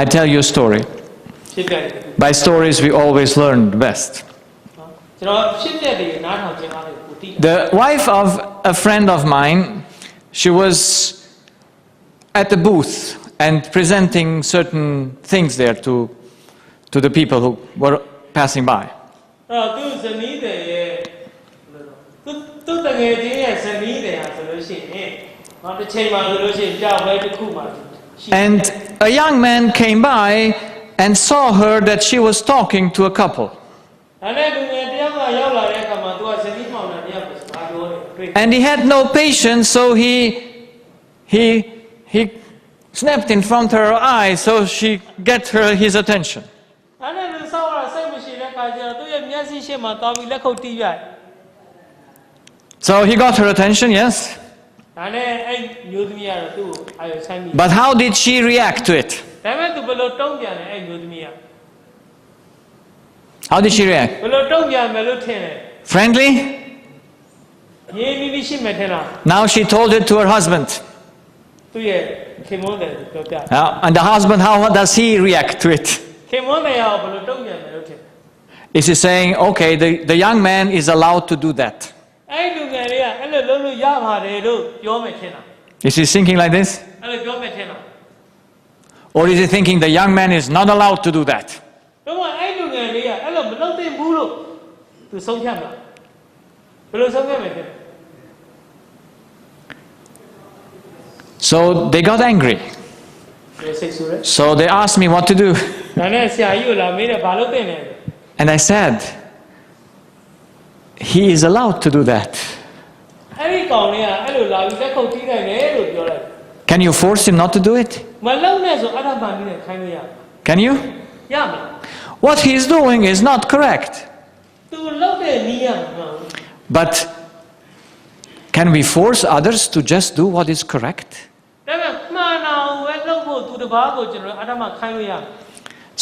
I tell you a story. ဖြစ်တယ် By stories, we always learn best. ကျွန်တော်ဖြစ်တဲ့တွေနားထောင်ခြင်းအားဖြင့်ကိုသိတယ် The wife of a friend of mine, she was at the booth and presenting certain things there to the people who were passing by. အဲ့တော့သူဇနီးတဲ့ရဲ့ ငယ်ချင်းရဲ့ဇနီးတယ်ဟာဆိုလို့ရှိရင်နောက်တစ်ချိန်မှာဆိုလို့ရှိရင်ကြောက်ပဲတစ်ခုမှရှိ And a young man came by and saw her that she was talking to a couple. ဒါနဲ့လူငယ်တယောက်ကရောက်လာတဲ့အခါမှာသူကဇနီးမောင်နှံတယောက်ကိုစကားပြောတယ်တွေ့ And he had no patience, so he snapped in front of her eyes so she get his attention. ဒါနဲ့လူဆောက်ရစိတ်မရှိတဲ့အခါကျတော့သူ့ရဲ့မျက်စိရှေ့မှာတောင်းပြီးလက်ခုပ်တီးပြတယ် So he got her attention, yes. ဒါနဲ့အဲ့မျိုးသမီးကတော့သူ့ကိုအာရုံစိုက်မိ But how did she react to it? ဒါပေမဲ့သူဘယ်လိုတုံ့ပြန်လဲအဲ့မျိုးသမီးက How did she react? ဘယ်လိုတုံ့ပြန်မယ်လို့ထင်လဲ Friendly? ရင်းနှီးပြီးရှိမယ်ထင်လား Now she told it to her husband. သူ့ရဲ့ခင်မွန်းတယ်ပြောပြ And the husband, how does he react to it? ခင်မွန်းတယ်ရောဘယ်လိုတုံ့ပြန်မယ်လို့ထင် Is he saying, okay, the young man is allowed to do that? အဲ့လူငယ်လေးကအဲ့လိုလုပ်လို့ရပါတယ်လို့ပြောမယ်ထင်လား Is he thinking like this? အဲ့လိုပြောမယ်ထင်လား Or is he thinking the young man is not allowed to do that? တော့အဲ့လူငယ်လေးကအဲ့လိုမလုပ်သင့်ဘူးလို့သူဆုံးဖြတ်မှာဘယ်လိုဆုံးဖြတ်မယ်ထင် So they got angry. လဲစိတ်ဆိုးတယ် So they asked me what to do. ဒါနဲ့ဆရာကြီးကိုလာမေးတယ်ဘာလုပ်သင့်လဲ And I said, he is allowed to do that. အဲ့ဒီကောင်လေးကအဲ့လိုလာပြီးလက်ခုပ်တီးနိုင်တယ်လို့ပြောလိုက် Can you force him not to do it? မလုပ်နဲ့ဆိုအဲ့ဒါမှန်ပြီးခိုင်းလို့ရ Can you? ရမယ် What he is doing is not correct. သူလုပ်တဲ့နည်းရမှာ But can we force others to just do what is correct? ဒါပေမဲ့မှန်အောင်ပဲလုပ်ဖို့သူတစ်ပါးကိုကျွန်တော်အဲ့ဒါမှခိုင်းလို့ရ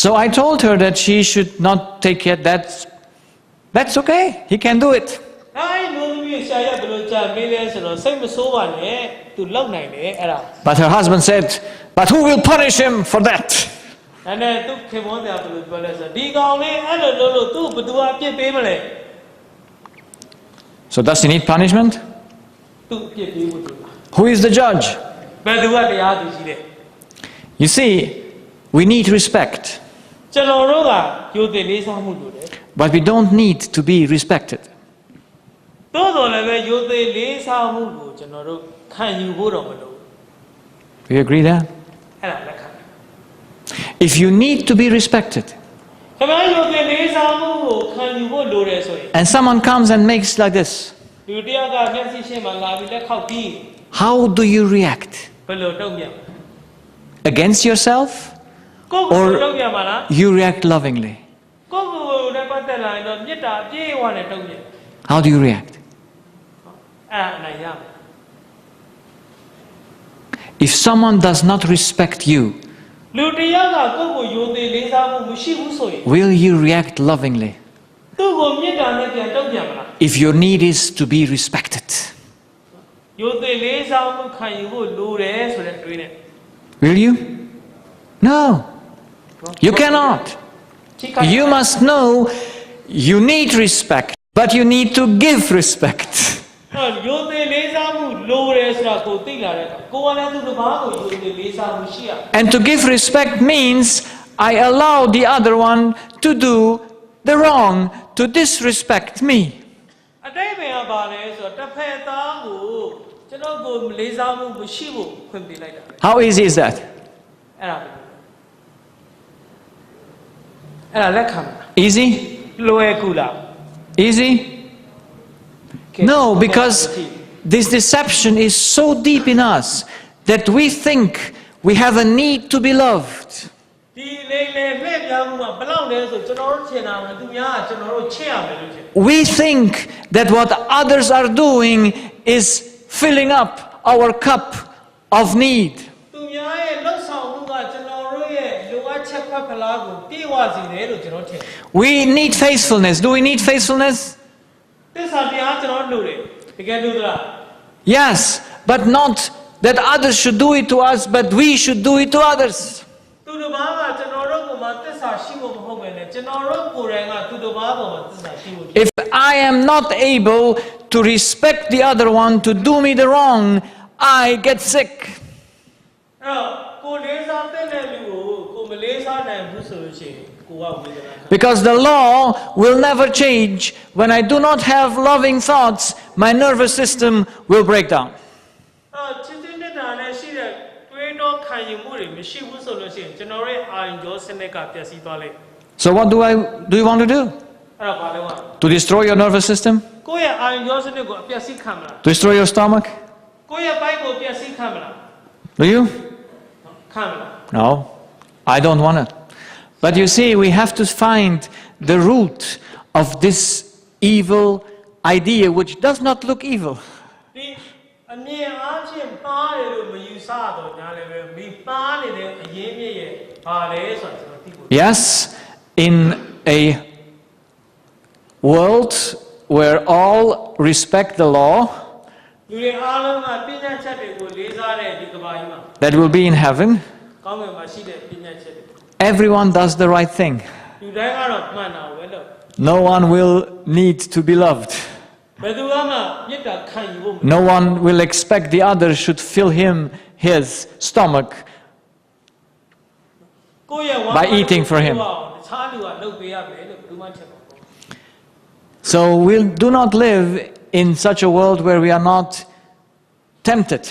So I told her that she should not take it. That's okay. He can do it. အဲ့လိုမျိုးဆရာကြီးဘယ်လိုကြာမေးလဲဆိုတော့စိတ်မဆိုးပါနဲ့သူလုပ်နိုင်တယ်အဲ့ဒါ But her husband said, but who will punish him for that? ဒါနဲ့သူခင်မွန်းတယ်ဘယ်လိုပြောလဲဆိုတော့ဒီကောင်လေးအဲ့လိုလုပ်လို့သူ့ဘယ်သူအပြစ်ပေးမလဲ So does he need punishment? သူ့အပြစ်ပေးဖို့သူ Who is the judge? ဘယ်သူကတရားသူကြီးလဲ You see, we need respect, ကျွန်တော်တို့ကယုံကြည်လေးစားမှုလို့တယ် but we don't need to be respected. သို့တော်လည်းပဲယုံကြည်လေးစားမှုကိုကျွန်တော်တို့ခံယူဖို့တော့မလို Do you agree there? အဲ့ဒါလက်ခံ If you need to be respected, ခင်ဗျားယုံကြည်လေးစားမှုကိုခံယူဖို့လိုတယ်ဆိုရင် and someone comes and makes like this, လူတယောက်ကမျက်စိရှင်းမှာလာပြီးလက်ခောက်ပြီး how do you react? ဘယ်လိုတုံ့ပြန် Against yourself? ကိုယ့်ကိုယ်တုံ့ပြန်ပါလား You react lovingly. ကိုယ့်ကိုယ်နဲ့ပတ်သက်လာရင်တော့မေတ္တာအပြည့်အဝနဲ့တုံ့ပြန် How do you react? အဲ့ဒါနိုင်ရမယ် If someone does not respect you, လူတယောက်ကကိုယ့်ကိုယုံကြည်လေးစားမှုမရှိဘူးဆိုရင် will you react lovingly? သူ့ကိုမေတ္တာနဲ့ပြန်တုံ့ပြန်မလား If your need is to be respected, ယုံကြည်လေးစားမှုခံယူဖို့လိုတယ်ဆိုတဲ့တွေးနဲ့ will you? No. You cannot. You must know you need respect, but you need to give respect. ယုံကြည်လေးစားမှုလိုတယ်ဆိုတာကိုသိလာတဲ့အခါကိုယ်ကလည်းသူတစ်ပါးကိုယုံကြည်လေးစားမှုရှိရ And to give respect means I allow the other one to do the wrong, to disrespect me. အတိတ်ပဲကပါလဲဆိုတော့တစ်ဖက်သားကိုကျွန်တော်ကိုလေးစားမှုမရှိဖို့ခွင့်ပေးလိုက်တာ How easy is that? အဲ့ဒါလက်ခံမှာ Easy? လွယ်ကူလား Easy? No, because this deception is so deep in us that we think we have a need to be loved. ဒီလေလေလှည့်ပြောင်းမှုကဘယ်လောက်လဲဆိုကျွန်တော်တို့ထင်တာကသူများကကျွန်တော်တို့ချစ်ရမယ်လို့ထင် We think that what others are doing is filling up our cup of need. သူများရဲ့လှုပ်ဆောင်မှုကကျွန်တော်တို့ရဲ့လိုအပ်ချက်ဖက်ဖလားကိုပြည့်ဝစေတယ်လို့ကျွန်တော်ထင် We need faithfulness. Do we need faithfulness? သစ္စာတရားကျွန်တော်လိုတယ်တကယ်လို့လား Yes, but not that others should do it to us, but we should do it to others. သူတို့ဘာကကျွန်တော်တို့ကမှသစ္စာရှိဖို့မဟုတ်ပဲနဲ့ကျွန်တော်တို့ကိုယ်တိုင်ကသူတို့ဘာပေါ်မှာသစ္စာရှိဖို့ If I am not able to respect the other one to do me the wrong, I get sick. အဲ့တော့ကိုလေးစားတဲ့လူကိုကိုမလေးစားနိုင်ဘူးဆိုလို့ရှိရင်ကိုကဝေဒနာ Because the law will never change. When I do not have loving thoughts, my nervous system will break down. ချစ်ချင်းနဲ့တာနဲ့ရှိတဲ့တွေးတော့ခံယူမှုတွေမရှိဘူးဆိုလို့ရှိရင်ကျွန်တော်ရဲ့အာရုံကြောစနစ်ကပျက်စီးသွားလိမ့် So what do you want to do? အဲ့ဒါဘာလဲဝါ To destroy your nervous system? ကိုယ့်ရဲ့အာရုံကြောစနစ်ကိုအပျက်စီးခံမလား To destroy your stomach? ကိုယ့်ရဲ့ဘိုက်ကိုပျက်စီးခံမလား Do you? ခံမလား No, I don't want it. But you see, we have to find the root of this evil idea, which does not look evil. ဒီအမြင်အားဖြင့်ပါးတယ်လို့မယူဆတော့ညာလည်းပဲမိပါးနေတဲ့အရေးမြစ်ရဲ့ဘာလဲဆိုတော့ကျွန်တော်သိဖို့ Yes, in a world where all respect the law, လူတွေအားလုံးကပညာချက်တွေကိုလေးစားတဲ့ဒီကမ္ဘာကြီးမှာ that will be in heaven, ကောင်းကင်မှာရှိတဲ့ပညာချက်တွေ everyone does the right thing. လူတိုင်းကတော့မှန်တာပဲလို့ No one will need to be loved. ဘယ်သူမှမေတ္တာခံယူဖို့ No one will expect the other should fill his stomach ကိုယ့်ရဲ့ဝမ်း by eating for him. တခြားလူကလုပ်ပေးရမယ်လို့ဘယ်သူမှထင်မှာမဟုတ် So we do not live in such a world where we are not tempted.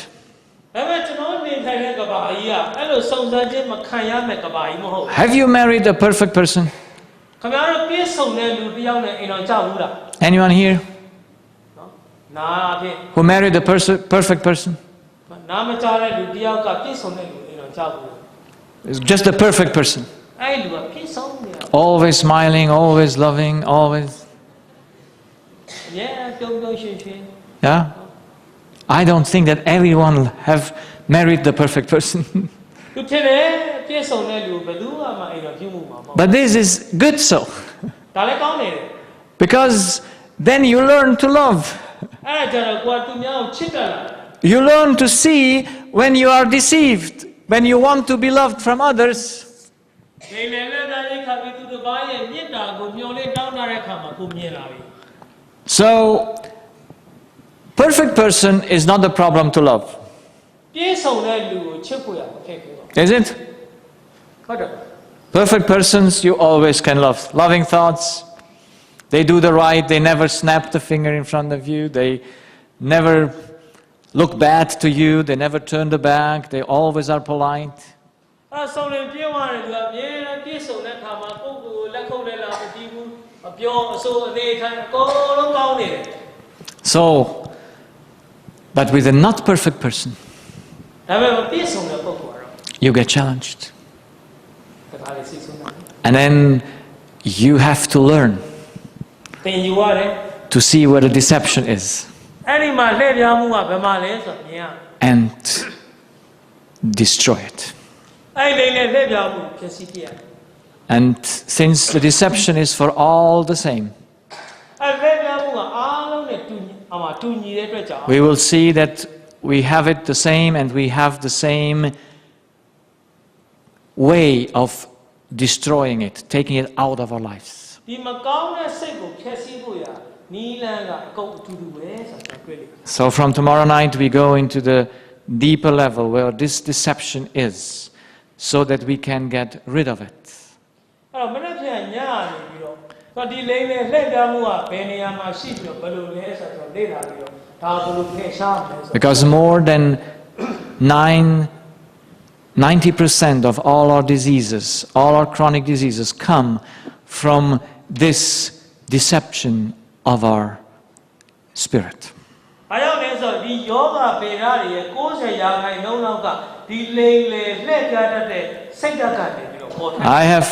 ဒါပေမဲ့ကျွန်တော်နေထိုင်တဲ့ကမ္ဘာကြီးကအဲ့လိုစုံစမ်းခြင်းမခံရမယ့်ကမ္ဘာကြီးမဟုတ်ဘူး Have you married a perfect person? ခင်ဗျားတို့ပြည့်စုံတဲ့လူတစ်ယောက်နဲ့အိမ်တော်ကြဘူးလား Anyone here နော်နားအဖြစ် who married a perfect person? နားမကြားတဲ့လူတစ်ယောက်ကပြည့်စုံတဲ့လူအိမ်တော်ကြဘူး It's just a perfect person. အဲ့ဒီလူကပြည့်စုံနေတာ Always smiling, always loving, always. အများပြုံးပြုံးရွှင်ရွှင် Yeah? I don't think that everyone have married the perfect person. သူထင်တယ်ပြည့်စုံတဲ့လူဘယ်သူမှအိမ်တော်ပြုမှုမှာမဟုတ် But this is good so. ဒါလည်းကောင်းတယ် Because then you learn to love. အဲ့ဒါကြတော့ကိုယ်ကသူများကိုချစ်တယ်လား You learn to see when you are deceived, when you want to be loved from others. ဒီလေလက်သားကြီးခါပြီးသူတစ်ပါးရဲ့မေတ္တာကိုမျှော်လင့်တောင်းတတဲ့အခါမှာကိုမြင်လာပြီ So, perfect person is not the problem to love. ပြည့်စုံတဲ့လူကိုချစ်ဖို့ရအခက်ခဲပါ Is it? ဟုတ်တယ် Perfect persons you always can love. Loving thoughts. They do the right. They never snap the finger in front of you. They never look bad to you. They never turn the back. They always are polite. အဲ့ဆုံးရင်ပြည့်သွားတယ်လူကအမြဲတမ်းပြည့်စုံတဲ့အခါမှာပုဂ္ဂိုလ်လက်ခုပ်လက်လာမကြည့်ဘူးအပြောအဆိုအနေထိုင်အကုန်လုံးကောင်းနေတယ် So, but with a not perfect person, ဒါပေမဲ့ပြည့်စုံတဲ့ပုဂ္ဂိုလ်ကတော့ you get challenged. တခါလေစိတ်ဆုံးတာ And then you have to learn သင်ယူရတယ် to see where the deception is အဲ့ဒီမှာလှည့်ပြားမှုကဘယ်မှာလဲဆိုတော့မြင်ရ and destroy it. အဲ့ဒီနဲ့လှည့်ပြားမှုဖြစ်စီပြရ And since the deception is for all the same, အဲ့လှည့်ပြားမှုကအားလုံးနဲ့တူညီတဲ့အတွက်ကြောင့် we will see that we have it the same and we have the same way of destroying it, taking it out of our lives. ဒီမကောင်းတဲ့စိတ်ကိုဖျက်ဆီးဖို့ရနီးလန်းကအကုန်အတူတူပဲဆိုတာတွေ့လိမ့်မယ် So from tomorrow night we go into the deeper level where this deception is, so that we can get rid of it. အဲ့တော့မနေ့ပြန်ညနေပြီးတော့ဒီလိမ့်နဲ့လှည့်ပြားမှုကဘယ်နေရာမှာရှိပြီးတော့ဘယ်လိုလဲဆိုတော့လေ့လာပြီးတော့ဒါဘယ်လိုဖယ်ရှားမလဲဆို Because more than 90% of all our diseases, all our chronic diseases come from this deception of our spirit. အားကြောင့်လဲဆိုတော့ဒီယောဂဗေဒတွေရဲ့90%လောက်ကဒီလိမ့်လေလှည့်ပြားတတ်တဲ့စိတ်ဓာတ်ကနေပြီးတော့ပေါ်ထွက် I have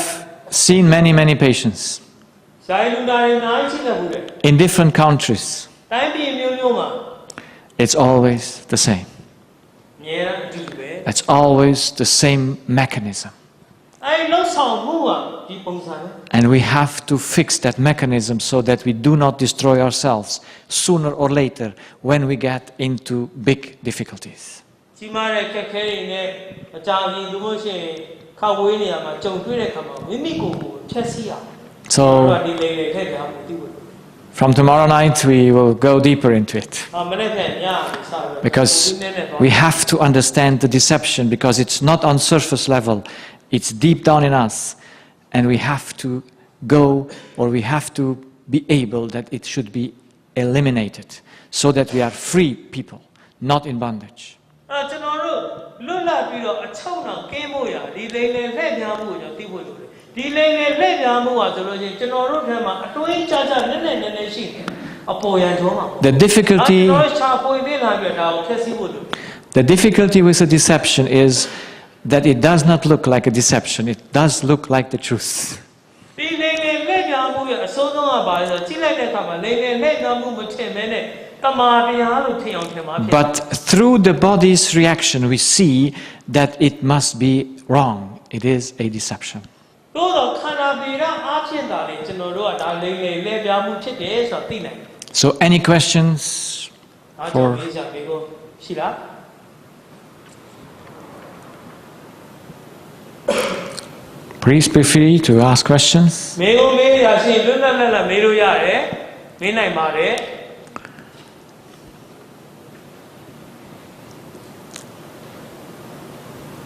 seen many patients ဇာယလူနာတွေအများကြီးရှိတယ်ဘူးလေ in different countries. တိုင်းပြည်မျိုးမှာ It's always the same. မြဲတဲ့အတူပဲ It's always the same mechanism. အဲ့လှုပ်ဆောင်မှုကဒီပုံစံနဲ့ And we have to fix that mechanism so that we do not destroy ourselves sooner or later when we get into big difficulties. ကြီးမားတဲ့ခက်ခဲတွေနဲ့အကြာကြီးလူမျိုးရှင်ခါဝေးနေရမှာကြုံတွေ့တဲ့ခါမှာမိမိကိုယ်ကိုဖျက်ဆီးရအောင် So ဒီလိမ့်လေထည့်ပြမှုတိဖို့ from tomorrow night we will go deeper into it. မနေ့ကညစပြီး Because we have to understand the deception, because it's not on surface level, it's deep down in us, and we have to go, or we have to be able that it should be eliminated so that we are free people, not in bondage. ကျွန်တော်တို့လွတ်လပ်ပြီးတော့အချုပ်နှောင်ကင်းဖို့ရဒီလိမ်လည်လှည့်ပြောင်းမှုကိုကျွန်တော်သိဖို့လိုတယ်ဒီလိမ်လည်လှည့်ပြောင်းမှုကဆိုလို့ချင်းကျွန်တော်တို့ထဲမှာအတွင်းကြကြနည်းနည်းရှိတယ်အပေါ်ရန်ကျော်မှာ The difficulty with the deception is that it does not look like a deception, it does look like the truth. But through the body's reaction, we see that it must be wrong. It is a deception. So, any questions for? Please be free to ask questions.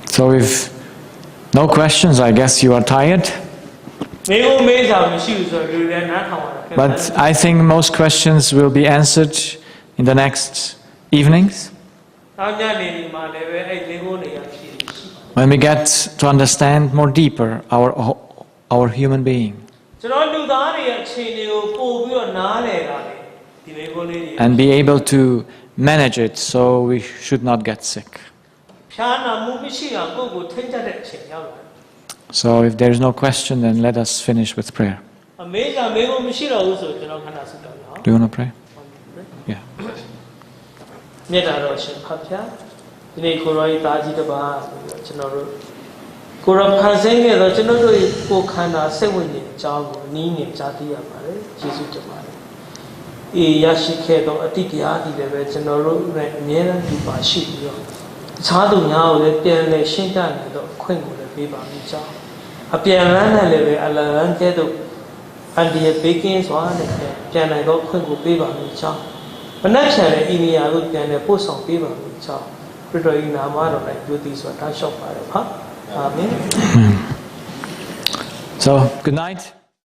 So if no questions, I guess you are tired. But I think most questions will be answered in the next evenings. When we get to understand more deeper our human being. And be able to manage it so we should not get sick. So if there is no question, then let us finish with prayer. Do you want to pray? Yeah. ဒီနေ့ကိုရောဤသားကြီးတစ်ပါးကျွန်တော်တို့ကိုရောဖန်ဆင်းခဲ့တော့ကျွန်တော်တို့ကိုခန္ဓာစိတ်ဝိညာဉ်အကြောင်းကိုနီးငယ်ကြားသိရပါတယ်ယေရှုတင်ပါတယ်အေးရရှိခဲ့တော့အတိတရားဒီလည်းပဲကျွန်တော်တို့နဲ့အမြဲတမ်းဒီပါရှိပြီးတော့တခြားသူများကိုလည်းပြန်လည်ရှင်းပြနိုင်တော့အခွင့်ကိုလည်းပေးပါမိကြောင်းအပြန်လန်းနဲ့လည်းပဲအလလန်းကဲတော့အန်ဒီရဲ့ဘေကင်းစွာနဲ့ပြန်နိုင်တော့အခွင့်ကိုပေးပါမိကြောင်းမနှက်ချန်တဲ့ဤနေရာကိုပြန်လည်ပို့ဆောင်ပေးပါမိကြောင်းSo, good night.